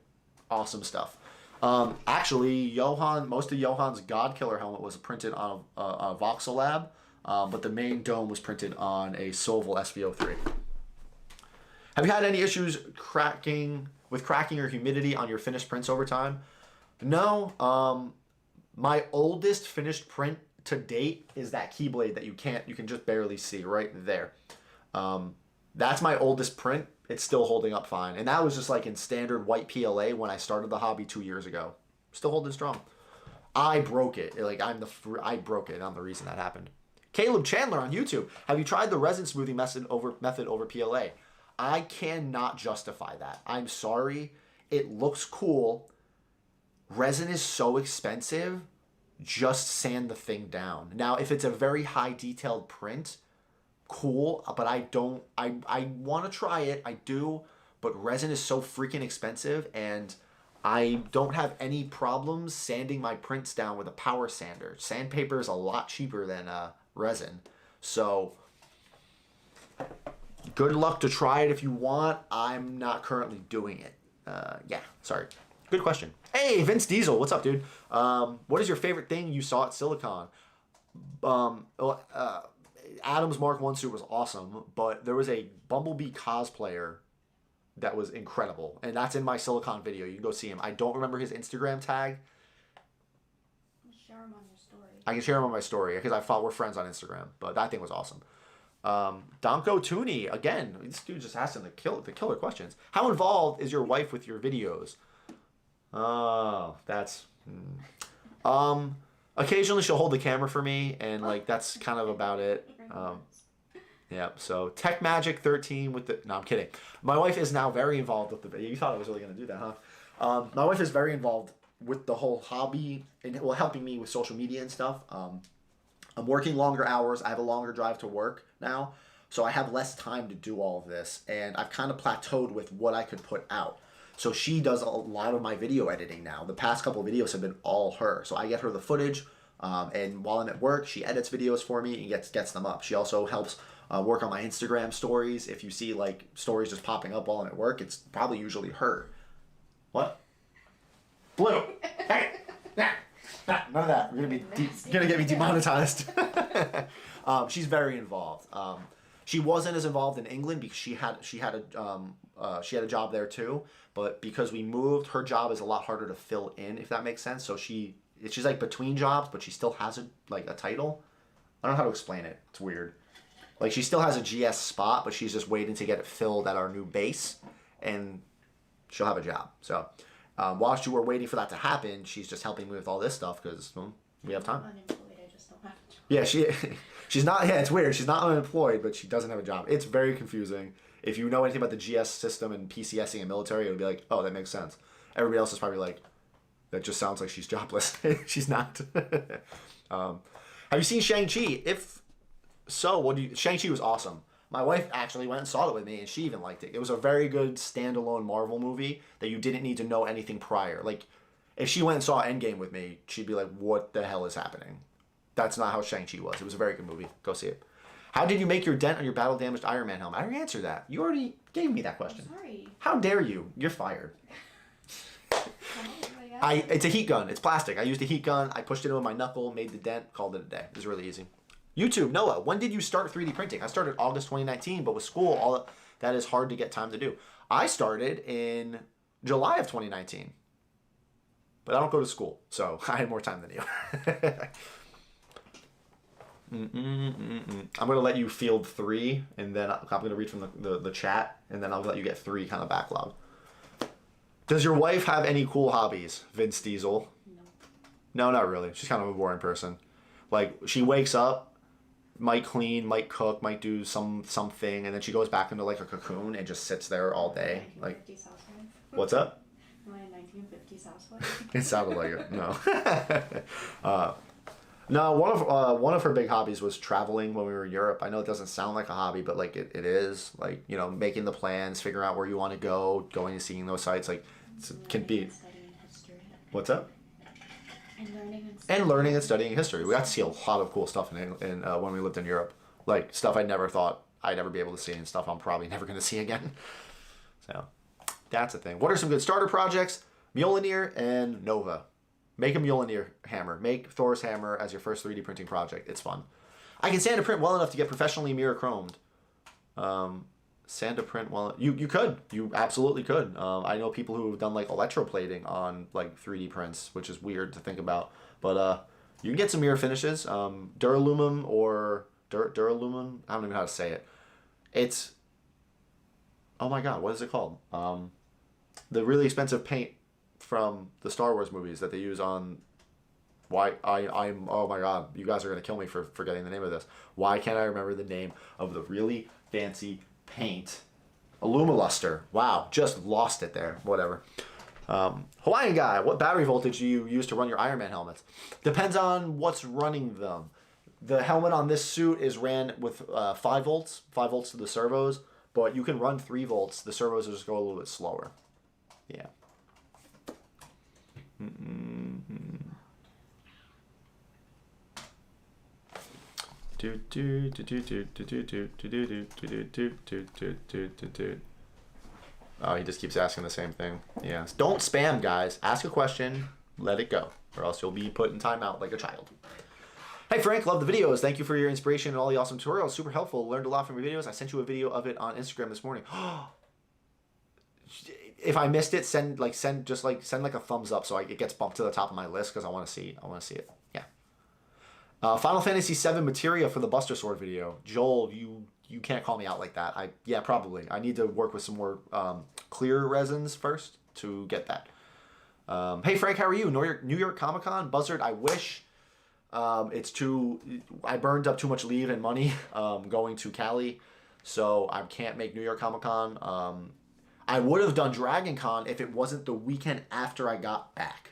awesome stuff. Actually, most of Johan's Godkiller helmet was printed on a Voxel Lab, but the main dome was printed on a Sovol SVO3. Have you had any issues cracking or humidity on your finished prints over time? No. My oldest finished print to date is that Keyblade that you can just barely see right there. That's my oldest print. It's still holding up fine. And that was just like in standard white PLA when I started the hobby 2 years ago. Still holding strong. I broke it. I broke it. I'm the reason that happened. Caleb Chandler on YouTube. Have you tried the resin smoothing method over PLA? I cannot justify that. I'm sorry. It looks cool. Resin is so expensive. Just sand the thing down. Now, if it's a very high detailed print, cool, but I want to try it. I do, but resin is so freaking expensive, and I don't have any problems sanding my prints down with a power sander. Sandpaper is a lot cheaper than resin. So good luck to try it if you want. I'm not currently doing it. Yeah, sorry. Good question. Hey, Vince Diesel, what's up, dude? What is your favorite thing you saw at Silicon? Adam's Mark 1 suit was awesome, but there was a Bumblebee cosplayer that was incredible, and that's in my Silicon video. You can go see him. I don't remember his Instagram tag. Share him on your story. I can share him on my story because I thought we're friends on Instagram, but that thing was awesome. Donko Tooney, again, this dude just asking the killer questions. How involved is your wife with your videos? Oh, that's... occasionally she'll hold the camera for me, and like that's kind of about it. Yeah, so Tech Magic 13 with the... No, I'm kidding. My wife is now very involved with the video. You thought I was really going to do that, huh? My wife is very involved with the whole hobby and helping me with social media and stuff. I'm working longer hours. I have a longer drive to work now, so I have less time to do all of this, and I've kind of plateaued with what I could put out. So she does a lot of my video editing now. The past couple of videos have been all her. So I get her the footage, and while I'm at work, she edits videos for me and gets them up. She also helps work on my Instagram stories. If you see like stories just popping up while I'm at work, it's probably usually her. What? Blue. Hey. None of that. You're gonna get me demonetized. She's very involved. She wasn't as involved in England because she had a job there too. But because we moved, her job is a lot harder to fill in, if that makes sense. So she's like between jobs, but she still has a title. I don't know how to explain it. It's weird. Like she still has a GS spot, but she's just waiting to get it filled at our new base, and she'll have a job. So while we're waiting for that to happen, she's just helping me with all this stuff because we have time. I'm unemployed. I just don't have a job. Yeah, she's not. Yeah, it's weird. She's not unemployed, but she doesn't have a job. It's very confusing. If you know anything about the GS system and PCSing and military, it'll be like, oh, that makes sense. Everybody else is probably like, that just sounds like she's jobless. She's not. Have you seen Shang-Chi? If so, Shang-Chi was awesome. My wife actually went and saw it with me, and she even liked it. It was a very good standalone Marvel movie that you didn't need to know anything prior. Like, if she went and saw Endgame with me, she'd be like, what the hell is happening? That's not how Shang-Chi was. It was a very good movie. Go see it. How did you make your dent on your battle-damaged Iron Man helmet? I already answered that. You already gave me that question. I'm sorry. How dare you? You're fired. It's a heat gun. It's plastic. I used a heat gun. I pushed it into my knuckle, made the dent, called it a day. It was really easy. YouTube, Noah, when did you start 3D printing? I started August 2019, but with school, all that is hard to get time to do. I started in July of 2019, but I don't go to school, so I had more time than you. I'm going to let you field 3, and then I'm going to read from the chat, and then I'll let you get 3 kind of backlog. Does your wife have any cool hobbies, Vince Diesel? No, not really. She's kind of a boring person. Like, she wakes up, might clean, might cook, might do something, and then she goes back into like a cocoon and just sits there all day. Like, what's up? Am I a 1950s housewife? It sounded like it. No. No, one of her big hobbies was traveling when we were in Europe. I know it doesn't sound like a hobby, but like it is. Like, you know, making the plans, figuring out where you want to go, going and seeing those sites. Like, it can be. What's up? And learning and studying history. We got to see a lot of cool stuff in when we lived in Europe. Like, stuff I never thought I'd ever be able to see, and stuff I'm probably never going to see again. So, that's a thing. What are some good starter projects? Mjolnir and Nova. Make a Mjolnir hammer. Make Thor's hammer as your first 3D printing project. It's fun. I can sand to print well enough to get professionally mirror chromed. Sand to print well. You could. You absolutely could. I know people who have done like electroplating on like 3D prints, which is weird to think about. But you can get some mirror finishes. Duralumin or Duralumin. I don't even know how to say it. It's. Oh my god, what is it called? The really expensive paint from the Star Wars movies that they use on I'm oh my god, you guys are gonna kill me for forgetting the name of this. Why can't I remember the name of the really fancy paint? Illumoluster. Wow, just lost it there. Whatever. Hawaiian guy, what battery voltage do you use to run your Iron Man helmets? Depends on what's running them. The helmet on this suit is ran with 5 volts to the servos, but you can run 3 volts. The servos just go a little bit slower. Yeah. Oh, he just keeps asking the same thing. Yeah. Don't spam, guys. Ask a question, let it go, or else you'll be put in timeout like a child. Hey Frank, love the videos. Thank you for your inspiration and all the awesome tutorials. Super helpful. Learned a lot from your videos. I sent you a video of it on Instagram this morning. If I missed it, send like a thumbs up so it gets bumped to the top of my list because I want to see it. Yeah. Final Fantasy VII materia for the Buster Sword video. Joel, you can't call me out like that. Yeah, probably. I need to work with some more clear resins first to get that. Hey Frank, how are you? New York Comic Con, Buzzard. I wish. I burned up too much leave and money going to Cali, so I can't make New York Comic Con. I would have done Dragon Con if it wasn't the weekend after I got back.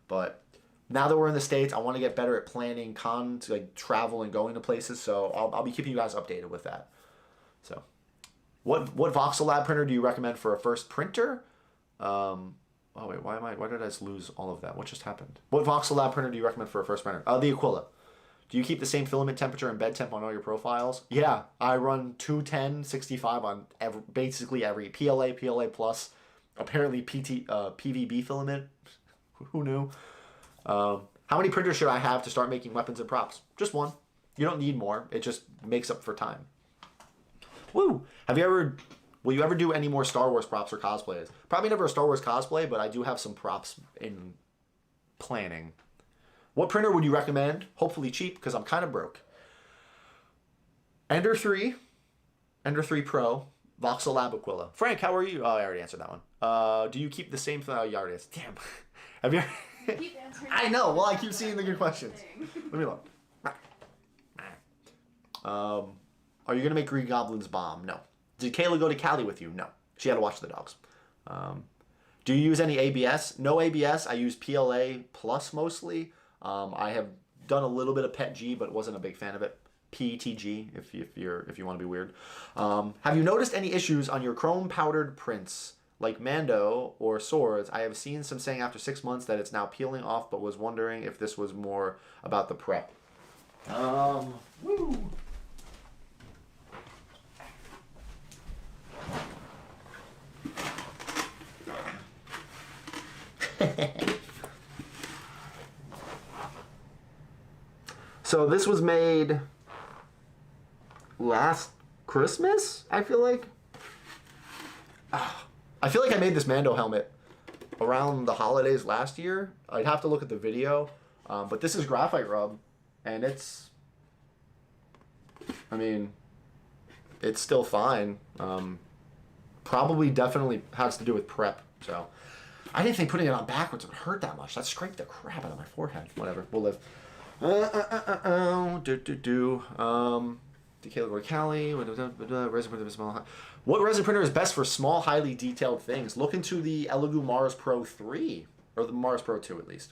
But now that we're in the States, I want to get better at planning cons, like travel and going to places. So I'll be keeping you guys updated with that. So, what Voxel Lab printer do you recommend for a first printer? Oh wait, why did I just lose all of that? What just happened? What Voxel Lab printer do you recommend for a first printer? The Aquila. Do you keep the same filament temperature and bed temp on all your profiles? Yeah, I run 210, 65 on basically every PLA plus. Apparently PVB filament. Who knew? How many printers should I have to start making weapons and props? Just one. You don't need more. It just makes up for time. Woo! Will you ever do any more Star Wars props or cosplays? Probably never a Star Wars cosplay, but I do have some props in planning. What printer would you recommend? Hopefully cheap, because I'm kind of broke. Ender 3 Pro, Voxel Lab Aquila. Frank, how are you? Oh, I already answered that one. Do you keep the same thing? Oh, you already answered. Damn. Have you? Keep answering. I know. Well, I keep seeing the good questions. Let me look. Are you gonna make Green Goblin's bomb? No. Did Kayla go to Cali with you? No. She had to watch the dogs. Do you use any ABS? No ABS. I use PLA plus mostly. I have done a little bit of PETG, but wasn't a big fan of it. PETG, if you want to be weird. Have you noticed any issues on your chrome powdered prints, like Mando or swords? I have seen some saying after 6 months that it's now peeling off, but was wondering if this was more about the prep. Woo. So this was made last Christmas, I feel like. I feel like I made this Mando helmet around the holidays last year. I'd have to look at the video. But this is graphite rub, and it's still fine. Probably definitely has to do with prep. So I didn't think putting it on backwards would hurt that much. That scraped the crap out of my forehead. Whatever, we'll live. Decayed Cali. Resin printer small. What resin printer is best for small, highly detailed things? Look into the Elegoo Mars Pro 3 or the Mars Pro 2 at least.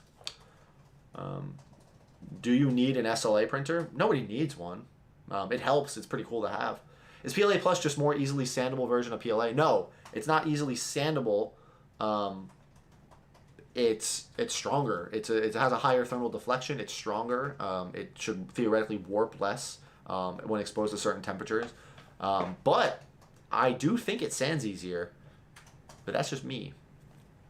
Do you need an SLA printer? Nobody needs one. It helps. It's pretty cool to have. Is PLA Plus just more easily sandable version of PLA? No, it's not easily sandable. It's stronger. It has a higher thermal deflection. It's stronger. It should theoretically warp less when exposed to certain temperatures. But I do think it sands easier. But that's just me.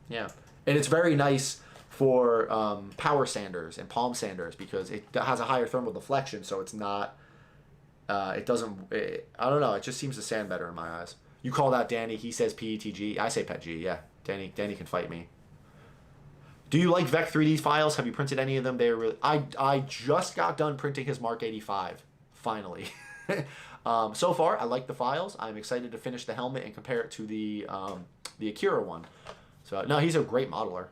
Yeah, and it's very nice for power sanders and palm sanders because it has a higher thermal deflection, so it's not. It doesn't. I don't know. It just seems to sand better in my eyes. You call that Danny? He says PETG. I say PETG. Yeah, Danny can fight me. Do you like Vec 3D files? Have you printed any of them? They are really. I just got done printing his Mark 85. Finally. So far, I like the files. I'm excited to finish the helmet and compare it to the Akira one. So no, he's a great modeler.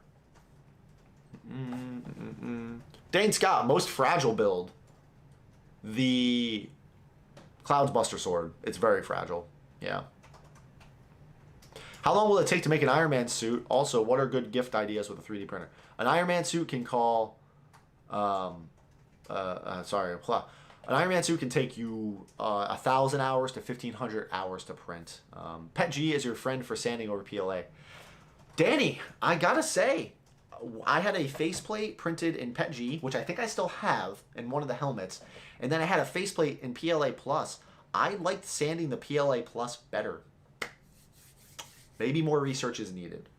Dane Scott, most fragile build. The Cloud's Buster Sword. It's very fragile. Yeah. How long will it take to make an Iron Man suit? Also, what are good gift ideas with a 3D printer? An Iron Man suit can call... An Iron Man suit can take you 1,000 hours to 1,500 hours to print. PETG is your friend for sanding over PLA. Danny, I gotta say, I had a faceplate printed in PETG, which I think I still have in one of the helmets, and then I had a faceplate in PLA Plus. I liked sanding the PLA Plus better. Maybe more research is needed.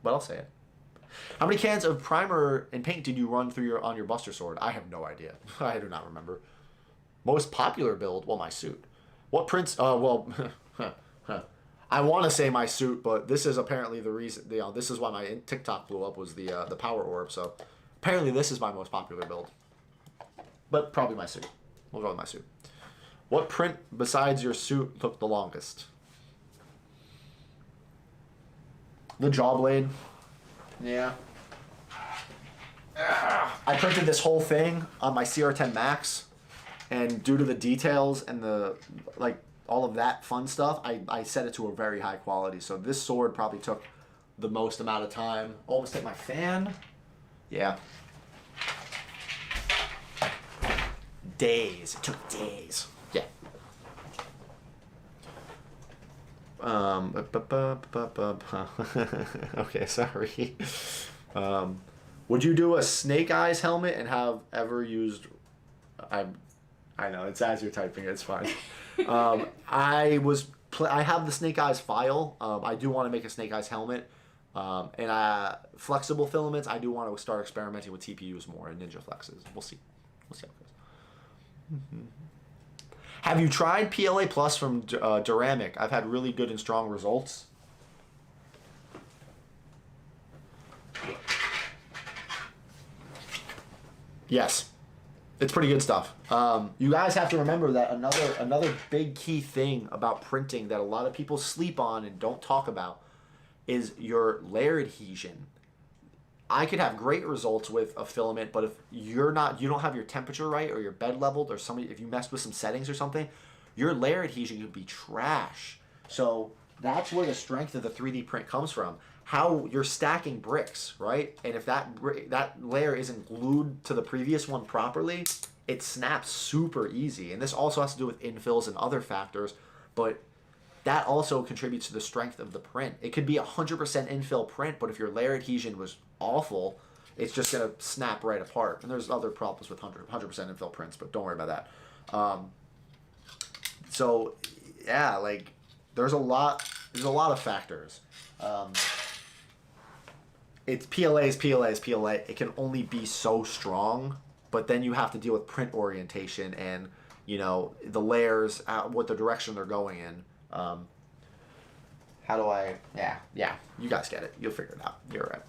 But I'll say it. How many cans of primer and paint did you run through on your Buster Sword? I have no idea. I do not remember. Most popular build? Well, my suit. What prints? Well, I want to say my suit, but this is apparently the reason. This is why my TikTok blew up, was the power orb. So apparently this is my most popular build. But probably my suit. We'll go with my suit. What print besides your suit took the longest? The jaw blade. Yeah. I printed this whole thing on my CR10 Max, and due to the details and the all of that fun stuff, I set it to a very high quality. So this sword probably took the most amount of time. Almost hit my fan. Yeah. Days. It took days. Yeah. Okay, sorry. Would you do a Snake Eyes helmet and have ever used? I know it's as you're typing it. It's fine. I have the Snake Eyes file. I do want to make a Snake Eyes helmet, and flexible filaments. I do want to start experimenting with TPUs more and Ninja Flexes. We'll see. We'll see how it goes. Have you tried PLA Plus from Duramic? I've had really good and strong results. Yes, it's pretty good stuff. You guys have to remember that another big key thing about printing that a lot of people sleep on and don't talk about is your layer adhesion. I could have great results with a filament, but if you don't have your temperature right, or your bed leveled, or if you messed with some settings or something, your layer adhesion could be trash. So that's where the strength of the 3D print comes from. How you're stacking bricks, right? And if that layer isn't glued to the previous one properly, it snaps super easy. And this also has to do with infills and other factors, but that also contributes to the strength of the print. It could be 100% infill print, but if your layer adhesion was awful, it's just gonna snap right apart. And there's other problems with 100% infill prints, but don't worry about that. So yeah, like there's a lot of factors. It's PLA. It can only be so strong, but then you have to deal with print orientation and the layers, what the direction they're going in. How do I? Yeah. You guys get it. You'll figure it out. You're right.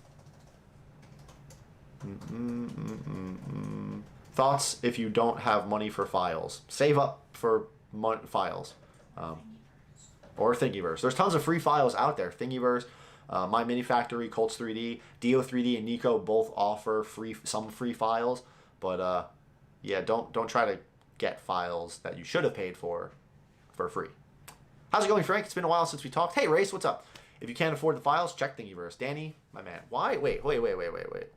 Thoughts if you don't have money for files? Save up for files, or Thingiverse. There's tons of free files out there. Thingiverse, My Mini Factory, Colts 3D, Dio3D, and Nico both offer some free files. But yeah, don't try to get files that you should have paid for free. How's it going, Frank? It's been a while since we talked. Hey, Race, what's up? If you can't afford the files, check Thingiverse. Danny, my man. Why? Wait a minute.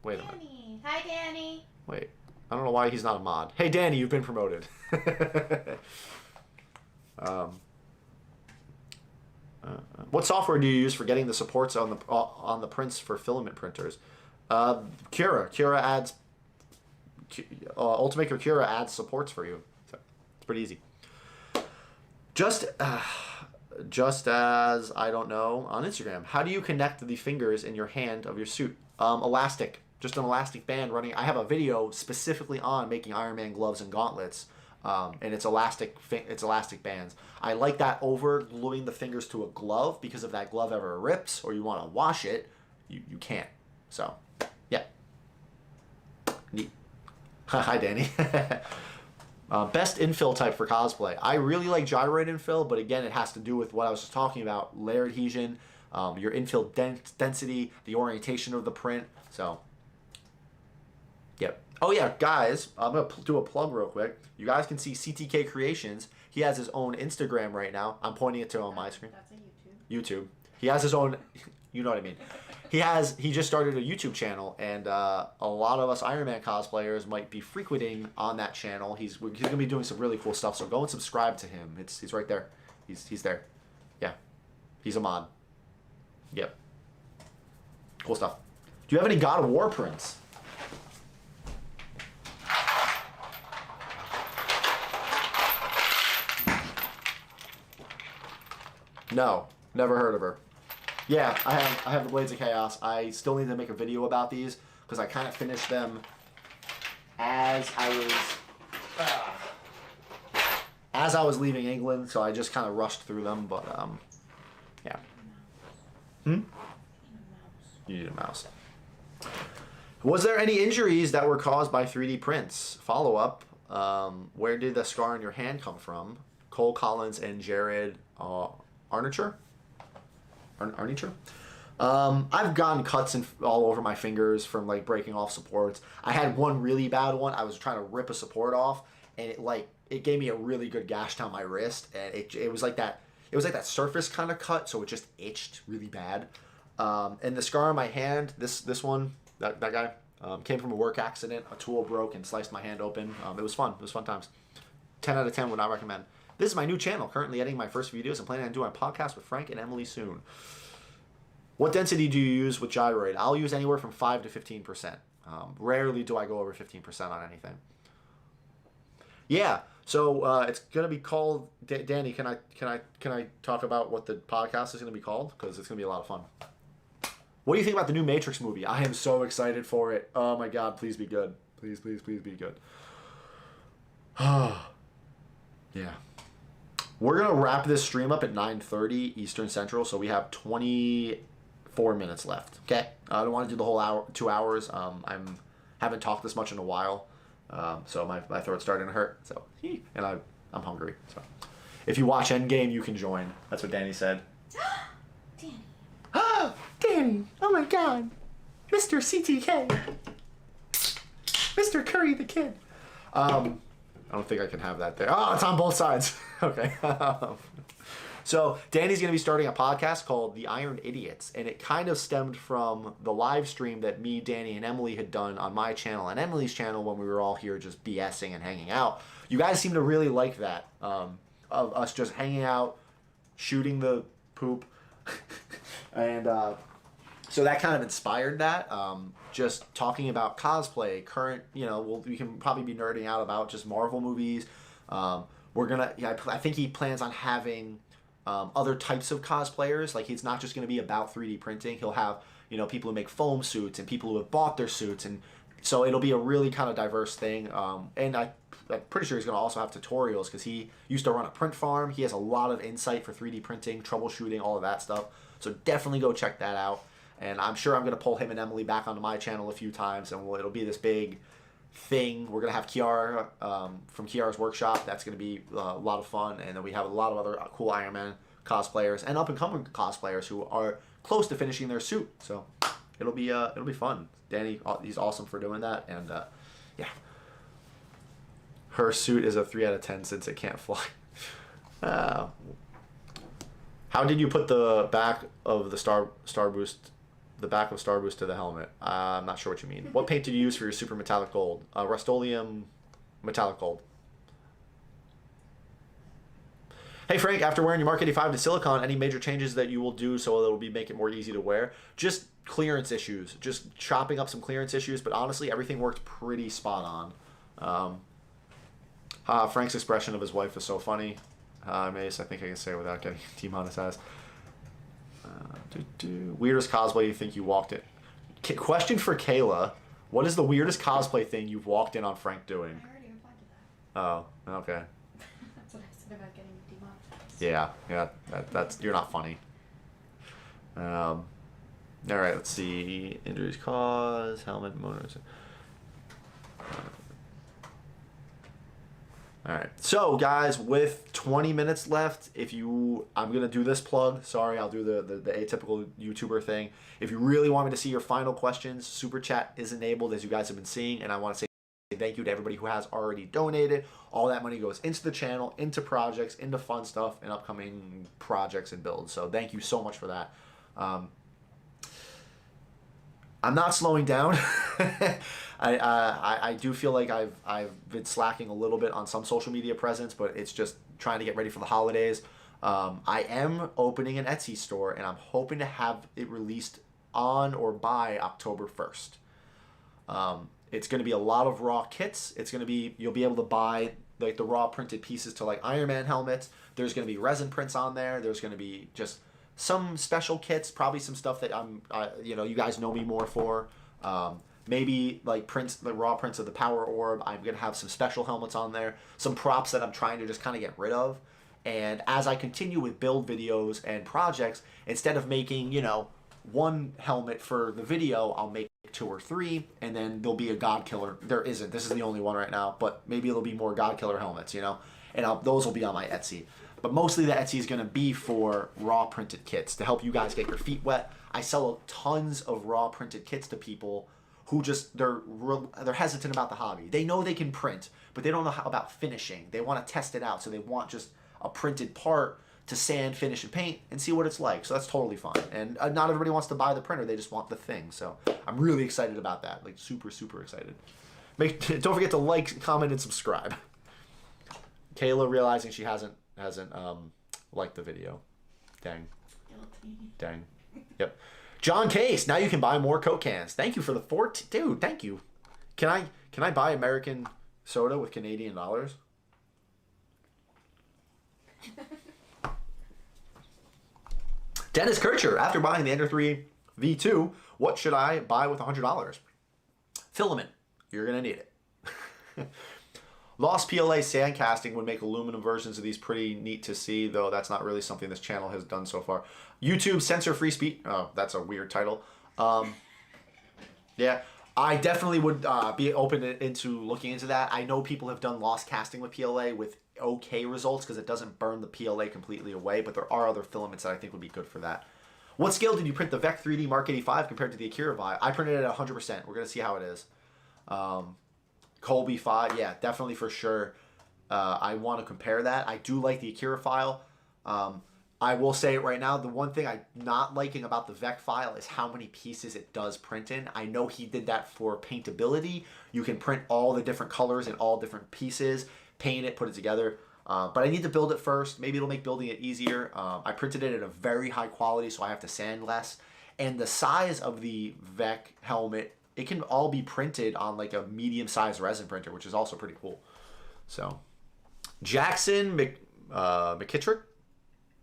Danny. Hi, Danny. Wait. I don't know why he's not a mod. Hey, Danny, you've been promoted. What software do you use for getting the supports on the prints for filament printers? Cura adds... Ultimaker Cura adds supports for you. So it's pretty easy. Just as, I don't know, on Instagram, how do you connect the fingers in your hand of your suit? Elastic. Just an elastic band running. I have a video specifically on making Iron Man gloves and gauntlets, and it's elastic bands. I like that over gluing the fingers to a glove, because if that glove ever rips or you want to wash it, you can't. So, yeah. Neat. Hi, Danny. Best infill type for cosplay. I really like gyroid infill, but again, it has to do with what I was just talking about: layer adhesion, your infill density, the orientation of the print. So, yep. Oh yeah, guys, I'm gonna do a plug real quick. You guys can see CTK Creations. He has his own Instagram right now. I'm pointing it to on my screen. That's a YouTube. He has his own. You know what I mean. He just started a YouTube channel, and a lot of us Iron Man cosplayers might be frequenting on that channel. He's gonna be doing some really cool stuff. So go and subscribe to him. He's right there. He's there. Yeah, he's a mod. Yep. Cool stuff. Do you have any God of War prints? No, never heard of her. Yeah, I have the Blades of Chaos. I still need to make a video about these because I kind of finished them as I was leaving England, so I just kind of rushed through them. But yeah. You need a mouse. Was there any injuries that were caused by 3D prints? Follow up. Where did the scar on your hand come from? Cole Collins and Jared Arnicher. I've gotten cuts all over my fingers from like breaking off supports. I had one really bad one. I was trying to rip a support off, and it gave me a really good gash down my wrist, and it was like that. It was like that surface kind of cut, so it just itched really bad. And the scar on my hand, this one, that guy, came from a work accident. A tool broke and sliced my hand open. It was fun. It was fun times. 10 out of 10 would not recommend. This is my new channel. Currently editing my first videos and planning on doing a podcast with Frank and Emily soon. What density do you use with gyroid? I'll use anywhere from 5 to 15%. Rarely do I go over 15% on anything. Yeah. So it's gonna be called. Danny, can I talk about what the podcast is gonna be called? Because it's gonna be a lot of fun. What do you think about the new Matrix movie? I am so excited for it. Oh my God, please be good. Please, please, please be good. Yeah. We're going to wrap this stream up at 9:30 Eastern Central, so we have 24 minutes left. Okay? I don't want to do the whole hour, 2 hours. Haven't talked this much in a while, so my throat's starting to hurt. So, and I'm hungry. So, if you watch Endgame, you can join. That's what Danny said. Danny. Danny! Oh my God! Mr. CTK! Mr. Curry the Kid! I don't think I can have that there. Oh, it's on both sides. Okay. So Danny's going to be starting a podcast called The Iron Idiots, and it kind of stemmed from the live stream that me, Danny, and Emily had done on my channel and Emily's channel when we were all here just BSing and hanging out. You guys seem to really like that, of us just hanging out, shooting the poop, and so that kind of inspired that. Just talking about cosplay, current, we can probably be nerding out about just Marvel movies. I think he plans on having other types of cosplayers. Like, it's not just going to be about 3D printing. He'll have, people who make foam suits and people who have bought their suits. And so it'll be a really kind of diverse thing. And I'm pretty sure he's going to also have tutorials because he used to run a print farm. He has a lot of insight for 3D printing, troubleshooting, all of that stuff. So definitely go check that out. And I'm sure I'm going to pull him and Emily back onto my channel a few times, and it'll be this big thing. We're going to have Kiara from Kiara's workshop. That's going to be a lot of fun. And then we have a lot of other cool Iron Man cosplayers and up-and-coming cosplayers who are close to finishing their suit. So it'll be fun. Danny, he's awesome for doing that. And yeah, her suit is a 3 out of 10 since it can't fly. How did you put the back of the Star Boost? The back of Star Boost to the helmet. I'm not sure what you mean. What paint did you use for your super metallic gold? Rust-Oleum metallic gold. Hey Frank, after wearing your Mark 85 to silicone, any major changes that you will do so it'll make it more easy to wear? Just clearance issues. Just chopping up some clearance issues, but honestly, everything worked pretty spot on. Frank's expression of his wife is so funny. Mace, I think I can say it without getting demonetized. Weirdest cosplay you think you walked in? Question for Kayla. What is the weirdest cosplay thing you've walked in on Frank doing? I already replied to that. Oh, okay. That's what I said about getting demonetized. Yeah, that's you're not funny. All right, let's see. Injuries caused, helmet, motors. All right, so guys, with 20 minutes left, I'm gonna do this plug. Sorry, I'll do the atypical YouTuber thing. If you really want me to see your final questions, Super Chat is enabled, as you guys have been seeing, and I want to say thank you to everybody who has already donated. All that money goes into the channel, into projects, into fun stuff, and upcoming projects and builds. So thank you so much for that. I'm not slowing down. I do feel like I've been slacking a little bit on some social media presence, but it's just trying to get ready for the holidays. I am opening an Etsy store, and I'm hoping to have it released on or by October 1st. It's going to be a lot of raw kits. It's going to be, you'll be able to buy like the raw printed pieces to like Iron Man helmets. There's going to be resin prints on there. There's going to be just some special kits, probably some stuff that you know, you guys know me more for. Maybe like prints, the raw prints of the Power Orb. I'm going to have some special helmets on there. Some props that I'm trying to just kind of get rid of. And as I continue with build videos and projects, instead of making, you know, one helmet for the video, I'll make 2 or 3, and then there'll be a God Killer. There isn't. This is the only one right now, but maybe there'll be more God Killer helmets, you know? And those will be on my Etsy. But mostly the Etsy is going to be for raw printed kits to help you guys get your feet wet. I sell tons of raw printed kits to people who just, they're hesitant about the hobby. They know they can print, but they don't know about finishing. They want to test it out, so they want just a printed part to sand, finish, and paint and see what it's like. So that's totally fine. And not everybody wants to buy the printer. They just want the thing. So I'm really excited about that. Like super, super excited. Don't forget to like, comment, and subscribe. Kayla realizing she hasn't liked the video. Dang. Guilty. Dang. Yep. John Case, now you can buy more Coke cans. Thank you for the 14. Dude, thank you. Can I buy American soda with Canadian dollars? Dennis Kircher, after buying the Ender 3 V2, what should I buy with $100? Filament. You're going to need it. Lost PLA sand casting would make aluminum versions of these pretty neat to see, though that's not really something this channel has done so far. YouTube censor-free speech. Oh, that's a weird title. Yeah, I definitely would be open into looking into that. I know people have done lost casting with PLA with okay results because it doesn't burn the PLA completely away, but there are other filaments that I think would be good for that. What scale did you print the VEC 3D Mark 85 compared to the Akira Vi? I printed it at 100%. We're going to see how it is. Colby 5, yeah, definitely for sure. I want to compare that. I do like the Akira file. I will say it right now, the one thing I'm not liking about the VEC file is how many pieces it does print in. I know he did that for paintability. You can print all the different colors in all different pieces, paint it, put it together. But I need to build it first. Maybe it'll make building it easier. I printed it at a very high quality, so I have to sand less. And the size of the VEC helmet, it can all be printed on like a medium-sized resin printer, which is also pretty cool. So, Jackson McKittrick.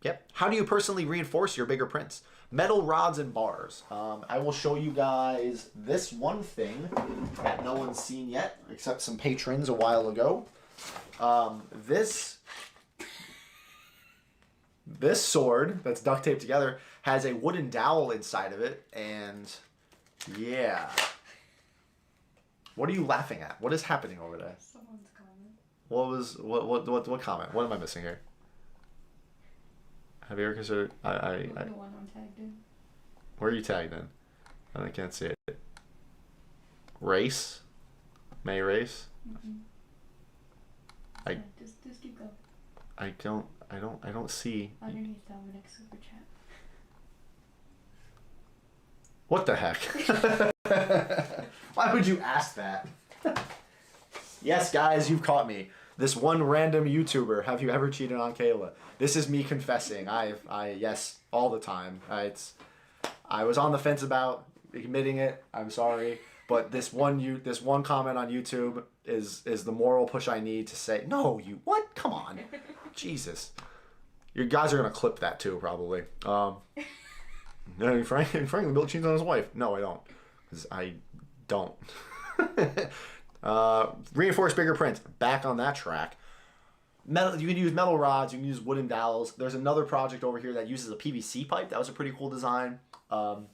Yep. How do you personally reinforce your bigger prints? Metal rods and bars. I will show you guys this one thing that no one's seen yet, except some patrons a while ago. This sword that's duct taped together has a wooden dowel inside of it, and yeah. What are you laughing at? What is happening over there? Someone's comment. What comment? What am I missing here? Have you ever considered? The one I'm tagged in. Where are you tagged in? I can't see it. Race? May Race? Mm-hmm. Just keep going. I don't see. Underneath Dominic's super chat. What the heck? Why would you ask that? Yes, guys, you've caught me. This one random YouTuber. Have you ever cheated on Kayla? This is me confessing. Yes, all the time. I was on the fence about admitting it. I'm sorry, but this one comment on YouTube is the moral push I need to say no. You what? Come on, Jesus. You guys are gonna clip that too, probably. No, Franklin Bill cheats on his wife. No, I don't, because I don't. Reinforced bigger prints. Back on that track. Metal. You can use metal rods. You can use wooden dowels. There's another project over here that uses a PVC pipe. That was a pretty cool design. And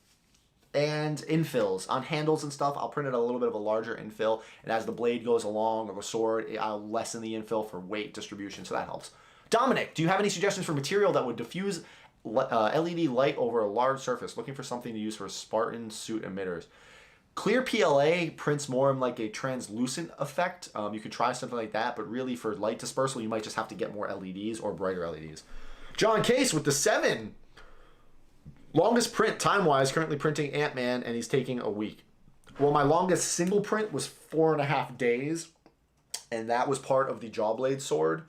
infills on handles and stuff. I'll print it a little bit of a larger infill, and as the blade goes along or the sword, I'll lessen the infill for weight distribution, so that helps. Dominic, do you have any suggestions for material that would diffuse LED light over a large surface? Looking for something to use for Spartan suit emitters. Clear PLA prints more in like a translucent effect. You could try something like that, but really for light dispersal, you might just have to get more LEDs or brighter LEDs. John Case with the 7. Longest print time-wise, currently printing Ant-Man, and he's taking a week. Well, my longest single print was 4.5 days, and that was part of the Jawblade sword.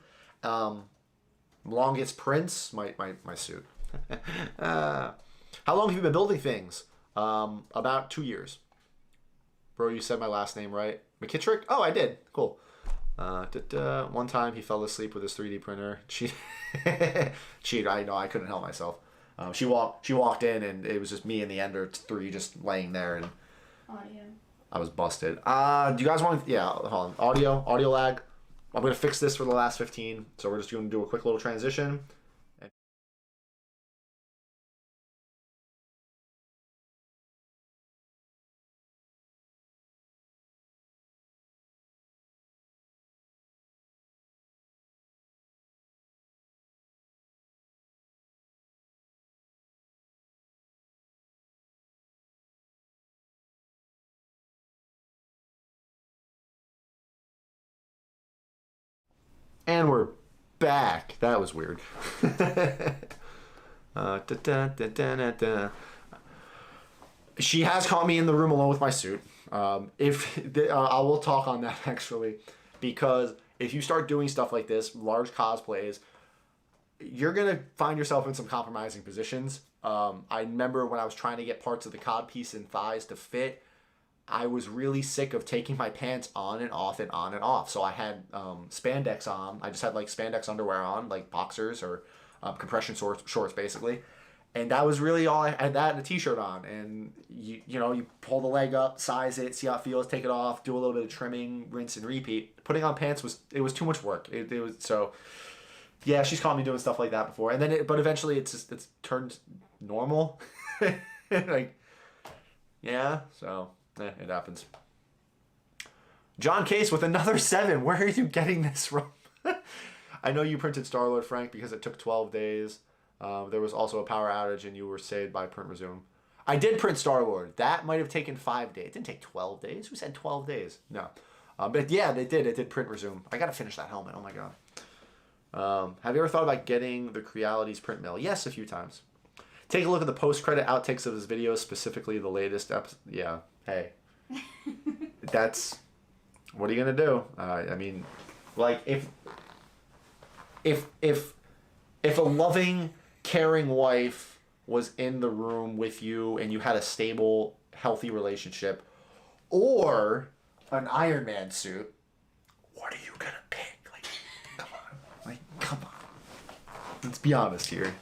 Longest prints, my suit. How long have you been building things? About 2 years. Bro, you said my last name right. McKittrick? Oh, I did. Cool. One time he fell asleep with his 3D printer. Cheat. I know, I couldn't help myself. She walked in and it was just me and the Ender 3 just laying there and Audio. I was busted. Do you guys want? Yeah, hold on. Audio lag. I'm gonna fix this for the last 15. So we're just gonna do a quick little transition. And we're back. That was weird. She has caught me in the room alone with my suit. I will talk on that actually, because if you start doing stuff like this, large cosplays, you're gonna find yourself in some compromising positions. I remember when I was trying to get parts of the cod piece and thighs to fit, I was really sick of taking my pants on and off and on and off. So I had spandex on. I just had like spandex underwear on, like boxers or compression shorts basically. And that was really all I had, that and a t-shirt on. And you pull the leg up, size it, see how it feels, take it off, do a little bit of trimming, rinse and repeat. Putting on pants was too much work. It was so. Yeah, she's caught me doing stuff like that before, and then but eventually it's turned normal. Like, yeah, so. It happens. John Case with another 7. Where are you getting this from? I know you printed Star-Lord, Frank, because it took 12 days. There was also a power outage and you were saved by print resume. I did print Star-Lord. That might have taken 5 days. It didn't take 12 days. Who said 12 days? No. But yeah, they did. It did print resume. I got to finish that helmet. Oh my God. Have you ever thought about getting the Creality's print mill? Yes, a few times. Take a look at the post-credit outtakes of his videos, specifically the latest episode. Yeah. Hey, that's what are you gonna do? I mean, like if a loving, caring wife was in the room with you and you had a stable, healthy relationship, or an Iron Man suit, what are you gonna pick? Come on. Let's be honest here.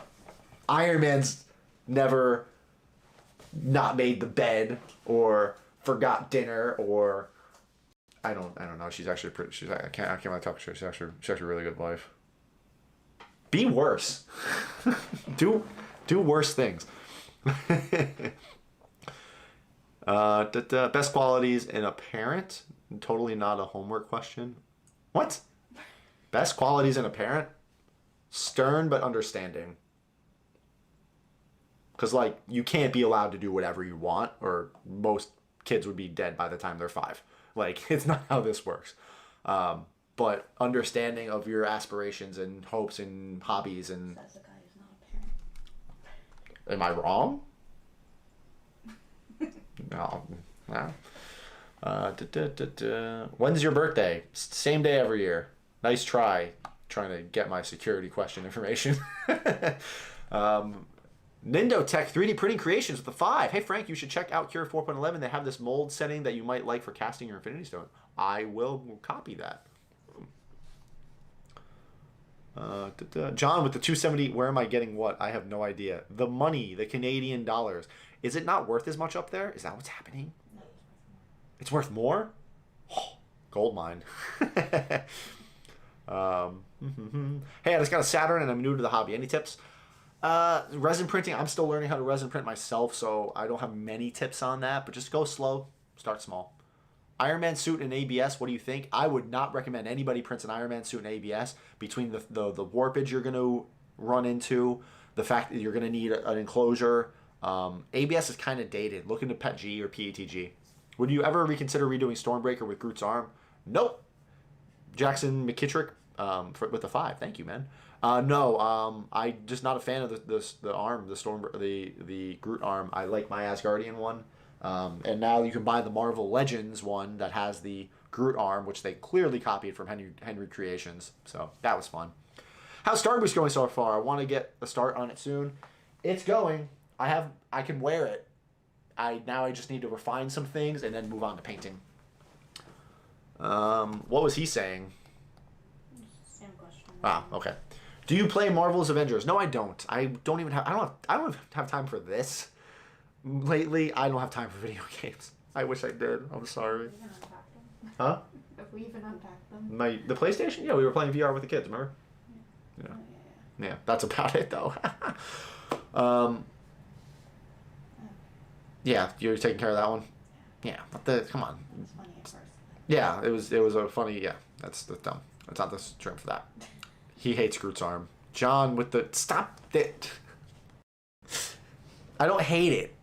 Iron Man's never not made the bed or forgot dinner or I don't know. She's actually pretty. I can't really talk to her. She's actually a really good wife. Be worse. do worse things. Best qualities in a parent. Totally not a homework question. What? Best qualities in a parent? Stern but understanding. Because, like, you can't be allowed to do whatever you want, or most kids would be dead by the time they're 5. Like, it's not how this works. But understanding of your aspirations and hopes and hobbies and... Says the guy who's not a parent. Am I wrong? No. When's your birthday? Same day every year. Nice try. Trying to get my security question information. Nindo Tech 3D Printing Creations with a 5. Hey Frank, you should check out Cure 4.11. They have this mold setting that you might like for casting your Infinity Stone. I will copy that. John with the 270. Where am I getting what? I have no idea. The money, the Canadian dollars. Is it not worth as much up there? Is that what's happening? It's worth more? Oh, gold mine. Hey, I just got a Saturn and I'm new to the hobby. Any tips? Resin printing, I'm still learning how to resin print myself, so I don't have many tips on that, but just go slow, start small. Iron Man suit and ABS, what do you think? I would not recommend anybody prints an Iron Man suit and ABS between the warpage you're going to run into, the fact that you're going to need an enclosure. ABS is kind of dated. Look into PETG or PETG. Would you ever reconsider redoing Stormbreaker with Groot's arm? Nope. Jackson McKittrick with the 5. Thank you, man. No, I'm just not a fan of the arm, the Groot arm. I like my Asgardian one. And now you can buy the Marvel Legends one that has the Groot arm, which they clearly copied from Henry Creations. So that was fun. How's Starboost going so far? I want to get a start on it soon. It's going. I can wear it now I just need to refine some things and then move on to painting. What was he saying? Same question. Ah, okay. Do you play Marvel's Avengers? No, I don't. I don't have time for this. Lately, I don't have time for video games. I wish I did. I'm sorry. We even unpacked them. Huh? If we even unpacked them. The PlayStation? Yeah, we were playing VR with the kids, remember? Yeah. Yeah. Oh, yeah. Yeah, that's about it though. Yeah, you're taking care of that one. Yeah, but come on. It was funny at first. Yeah, it was a funny. Yeah, that's dumb. That's not the term for that. He hates Groot's arm. John with the stop it. I don't hate it.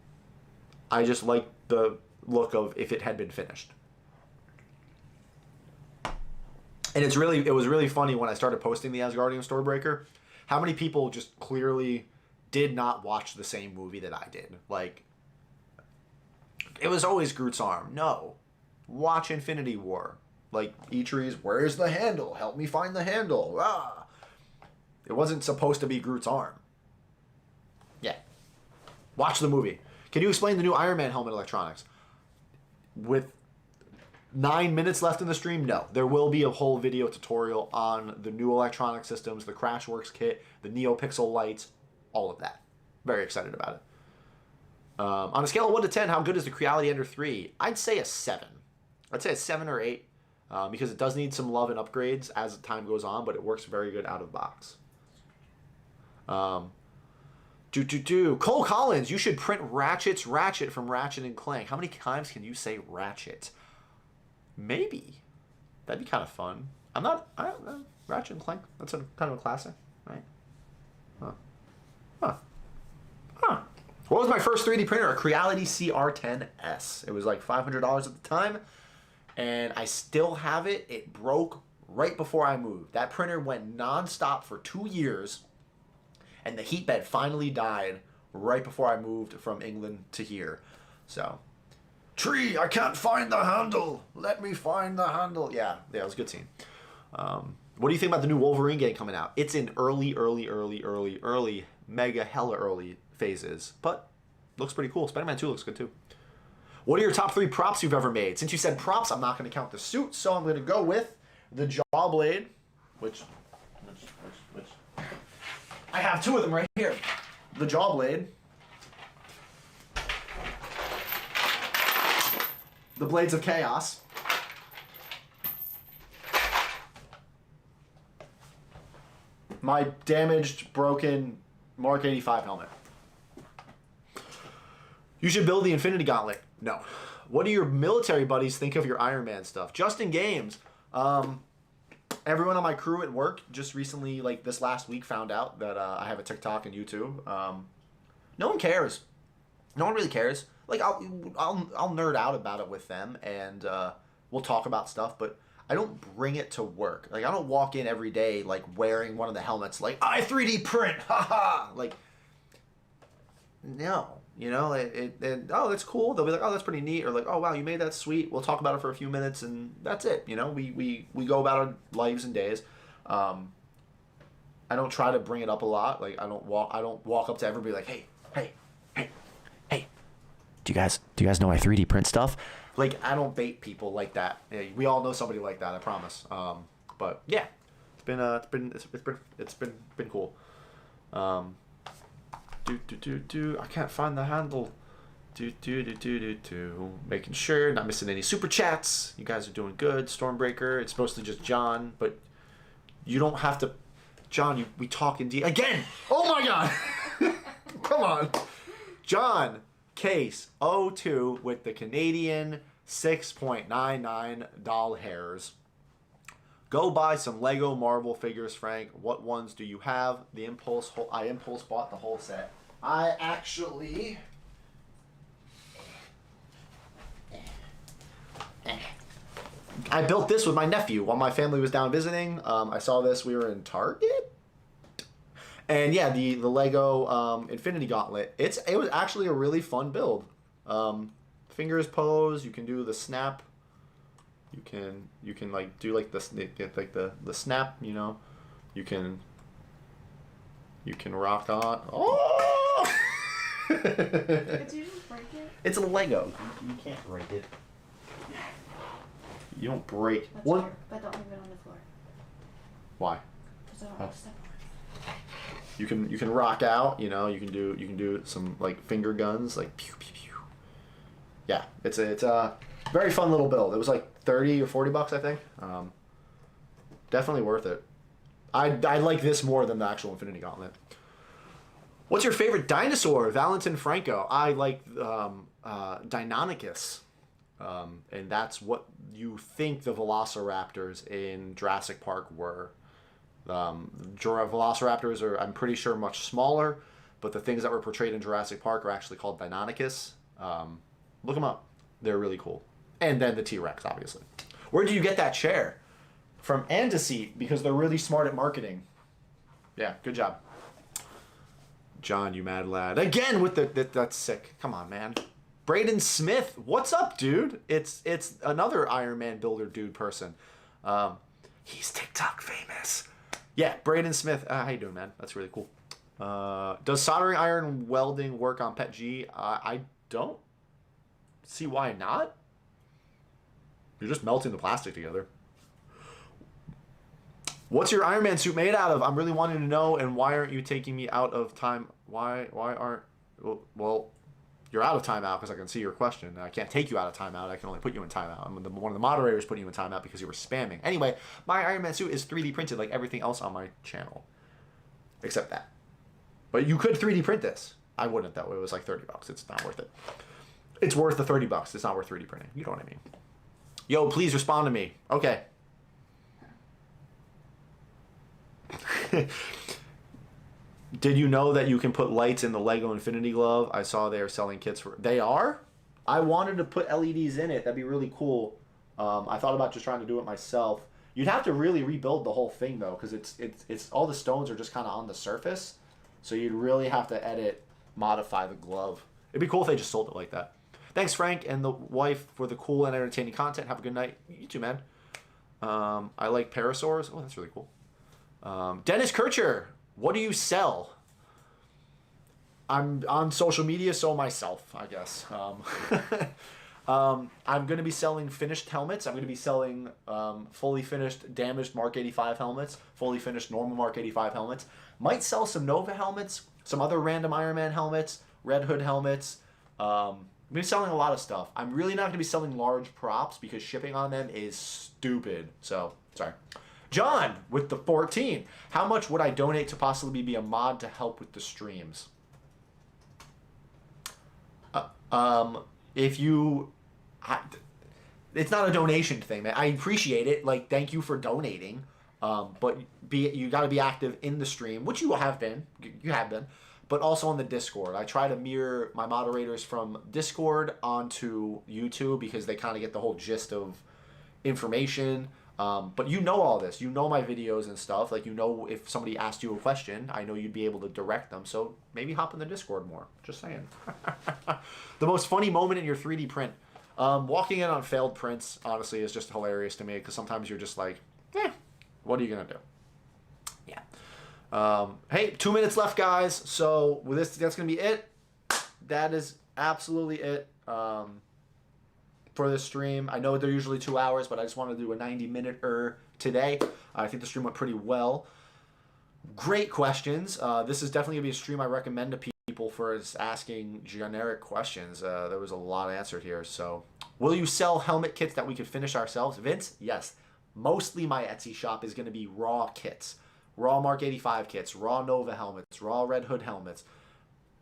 I just like the look of if it had been finished. And it was really funny when I started posting the Asgardian Stormbreaker, how many people just clearly did not watch the same movie that I did. Like, it was always Groot's arm. No. Watch Infinity War. Like, Eitree's, where's the handle? Help me find the handle. Ah. It wasn't supposed to be Groot's arm. Yeah. Watch the movie. Can you explain the new Iron Man helmet electronics? With 9 minutes left in the stream? No. There will be a whole video tutorial on the new electronic systems, the Crashworks kit, the NeoPixel lights, all of that. Very excited about it. On a scale of 1 to 10, how good is the Creality Ender 3? I'd say a 7. I'd say a 7 or 8 because it does need some love and upgrades as time goes on, but it works very good out of the box. Cole Collins, you should print Ratchet from Ratchet and Clank. How many times can you say Ratchet? Maybe. That'd be kind of fun. I don't know. Ratchet and Clank, that's kind of a classic, right? Huh. What was my first 3D printer? A Creality CR10S. It was like $500 at the time, and I still have it. It broke right before I moved. That printer went non-stop for 2 years, and the heat bed finally died right before I moved from England to here. So, Tree, I can't find the handle. Let me find the handle. Yeah, it was a good scene. What do you think about the new Wolverine game coming out? It's in early, mega hella early phases, but looks pretty cool. Spider-Man 2 looks good too. What are your top 3 props you've ever made? Since you said props, I'm not going to count the suit, so I'm going to go with the jaw blade, which I have 2 of them right here. The jaw blade, the Blades of Chaos, my damaged, broken Mark 85 helmet. You should build the Infinity Gauntlet. No. What do your military buddies think of your Iron Man stuff? Just in games. Everyone on my crew at work just recently, like this last week, found out that I have a TikTok and YouTube. No one cares. No one really cares. Like I'll nerd out about it with them, and we'll talk about stuff. But I don't bring it to work. Like I don't walk in every day like wearing one of the helmets. Like I 3D print, haha. Like no. You know, oh, that's cool. They'll be like, oh, that's pretty neat. Or like, oh, wow, you made that sweet. We'll talk about it for a few minutes, and that's it. You know, we go about our lives and days. I don't try to bring it up a lot. Like, I don't walk up to everybody like, hey. Do you guys know I 3D print stuff? Like, I don't bait people like that. Yeah, we all know somebody like that, I promise. But yeah, it's been cool. I can't find the handle. Making sure, not missing any super chats. You guys are doing good. Stormbreaker, it's mostly just John, but you don't have to. John, we talk in again. Oh my God! Come on, John. Case 02 with the Canadian 6.99 doll hairs. Go buy some Lego Marvel figures, Frank. What ones do you have? I impulse bought the whole set. I actually... I built this with my nephew while my family was down visiting. I saw this. We were in Target. And yeah, the Lego Infinity Gauntlet. It was actually a really fun build. Fingers pose. You can do the snap. You can like do like this, like the snap, you know. You can rock on. Oh! Did you just break it? It's a Lego. You can't break it. You don't break. That's One. fair, but don't leave it on the floor. Why? Because I don't want to step on it. You can rock out. You know, you can do some like finger guns, like pew pew pew. Yeah, it's a very fun little build. It was like 30 or 40 bucks, I think. Definitely worth it. I like this more than the actual Infinity Gauntlet. What's your favorite dinosaur? Valentin Franco. I like Deinonychus. And that's what you think the Velociraptors in Jurassic Park were. Velociraptors are, I'm pretty sure, much smaller, but the things that were portrayed in Jurassic Park are actually called Deinonychus. Look them up. They're really cool. And then the T-Rex, obviously. Where do you get that chair? From Andeseat, because they're really smart at marketing. Yeah, good job. John, you mad lad. Again with that's sick. Come on, man. Braden Smith, what's up, dude? It's another Iron Man builder dude person. He's TikTok famous. Yeah, Braden Smith. How you doing, man? That's really cool. Does soldering iron welding work on Pet G? I don't see why not. You're just melting the plastic together. What's your Iron Man suit made out of? I'm really wanting to know, and why aren't you taking me out of time? Why aren't... Well, you're out of timeout because I can see your question. I can't take you out of timeout. I can only put you in timeout. I'm one of the moderators putting you in timeout because you were spamming. Anyway, my Iron Man suit is 3D printed like everything else on my channel. Except that. But you could 3D print this. I wouldn't, though. It was like 30 bucks. It's not worth it. It's worth the 30 bucks. It's not worth 3D printing. You know what I mean. Yo, please respond to me. Okay. Did you know that you can put lights in the Lego Infinity Glove? I saw they are selling kits for... They are? I wanted to put LEDs in it. That'd be really cool. I thought about just trying to do it myself. You'd have to really rebuild the whole thing, though, because it's all the stones are just kind of on the surface. So you'd really have to modify the glove. It'd be cool if they just sold it like that. Thanks, Frank and the wife, for the cool and entertaining content. Have a good night. You too, man. I like parasaurs. Oh, that's really cool. Dennis Kircher, what do you sell? I'm on social media, so myself, I guess. I'm going to be selling finished helmets. I'm going to be selling fully finished damaged Mark 85 helmets, fully finished normal Mark 85 helmets. Might sell some Nova helmets, some other random Iron Man helmets, Red Hood helmets. I'm going to be selling a lot of stuff. I'm really not going to be selling large props because shipping on them is stupid. So, sorry. John, with the 14. How much would I donate to possibly be a mod to help with the streams? If you... it's not a donation thing, man. I appreciate it. Like, thank you for donating. But you got to be active in the stream, which you have been. You have been. But also on the Discord. I try to mirror my moderators from Discord onto YouTube because they kind of get the whole gist of information. But you know all this. You know my videos and stuff. Like, you know if somebody asked you a question, I know you'd be able to direct them. So maybe hop in the Discord more. Just saying. The most funny moment in your 3D print. Walking in on failed prints, honestly, is just hilarious to me. Because sometimes you're just like, what are you going to do? Yeah. Hey, 2 minutes left, guys. So with this, that's going to be it. That is absolutely it. For this stream. I know they're usually 2 hours, but I just wanted to do a 90-minute-er today. I think the stream went pretty well. Great questions. This is definitely going to be a stream I recommend to people for asking generic questions. There was a lot answered here. So, will you sell helmet kits that we could finish ourselves? Vince, yes. Mostly my Etsy shop is going to be raw kits. Raw Mark 85 kits, raw Nova helmets, raw Red Hood helmets.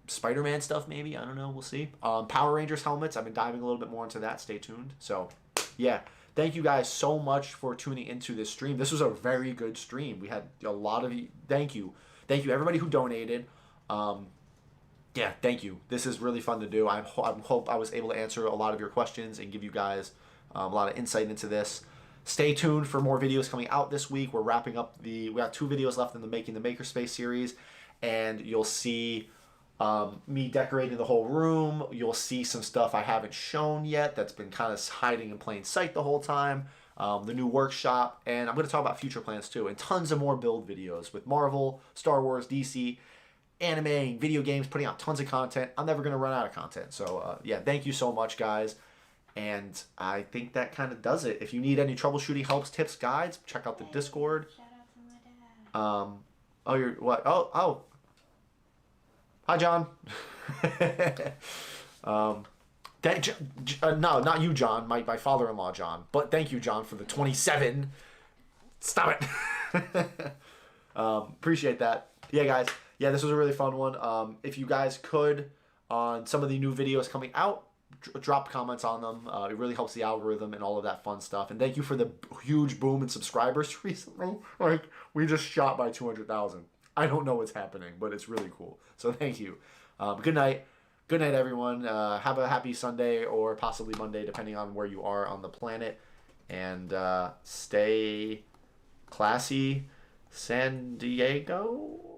Spider-Man stuff, maybe. I don't know. We'll see. Power Rangers helmets. I've been diving a little bit more into that. Stay tuned. So, yeah. Thank you guys so much for tuning into this stream. This was a very good stream. We had a lot of you. Thank you. Thank you, everybody who donated. Yeah, thank you. This is really fun to do. I hope I was able to answer a lot of your questions and give you guys a lot of insight into this. Stay tuned for more videos coming out this week. We're wrapping up we got 2 videos left in the Making the Makerspace series. And you'll see... me decorating the whole room. You'll see some stuff I haven't shown yet that's been kind of hiding in plain sight the whole time. The new workshop, and I'm going to talk about future plans too, and tons of more build videos with Marvel, Star Wars, DC, anime, video games, putting out tons of content. I'm never going to run out of content. So, yeah, thank you so much, guys. And I think that kind of does it. If you need any troubleshooting helps, tips, guides, check out the Discord. Shout out to my dad. Oh, you're what? Oh. Hi, John. No, not you, John. My father-in-law, John. But thank you, John, for the 27. Stop it. Appreciate that. Yeah, guys. Yeah, this was a really fun one. If you guys could, on some of the new videos coming out, drop comments on them. It really helps the algorithm and all of that fun stuff. And thank you for the huge boom in subscribers recently. Like, we just shot by 200,000. I don't know what's happening, but it's really cool. So thank you. Good night. Good night, everyone. Have a happy Sunday or possibly Monday, depending on where you are on the planet. And stay classy, San Diego.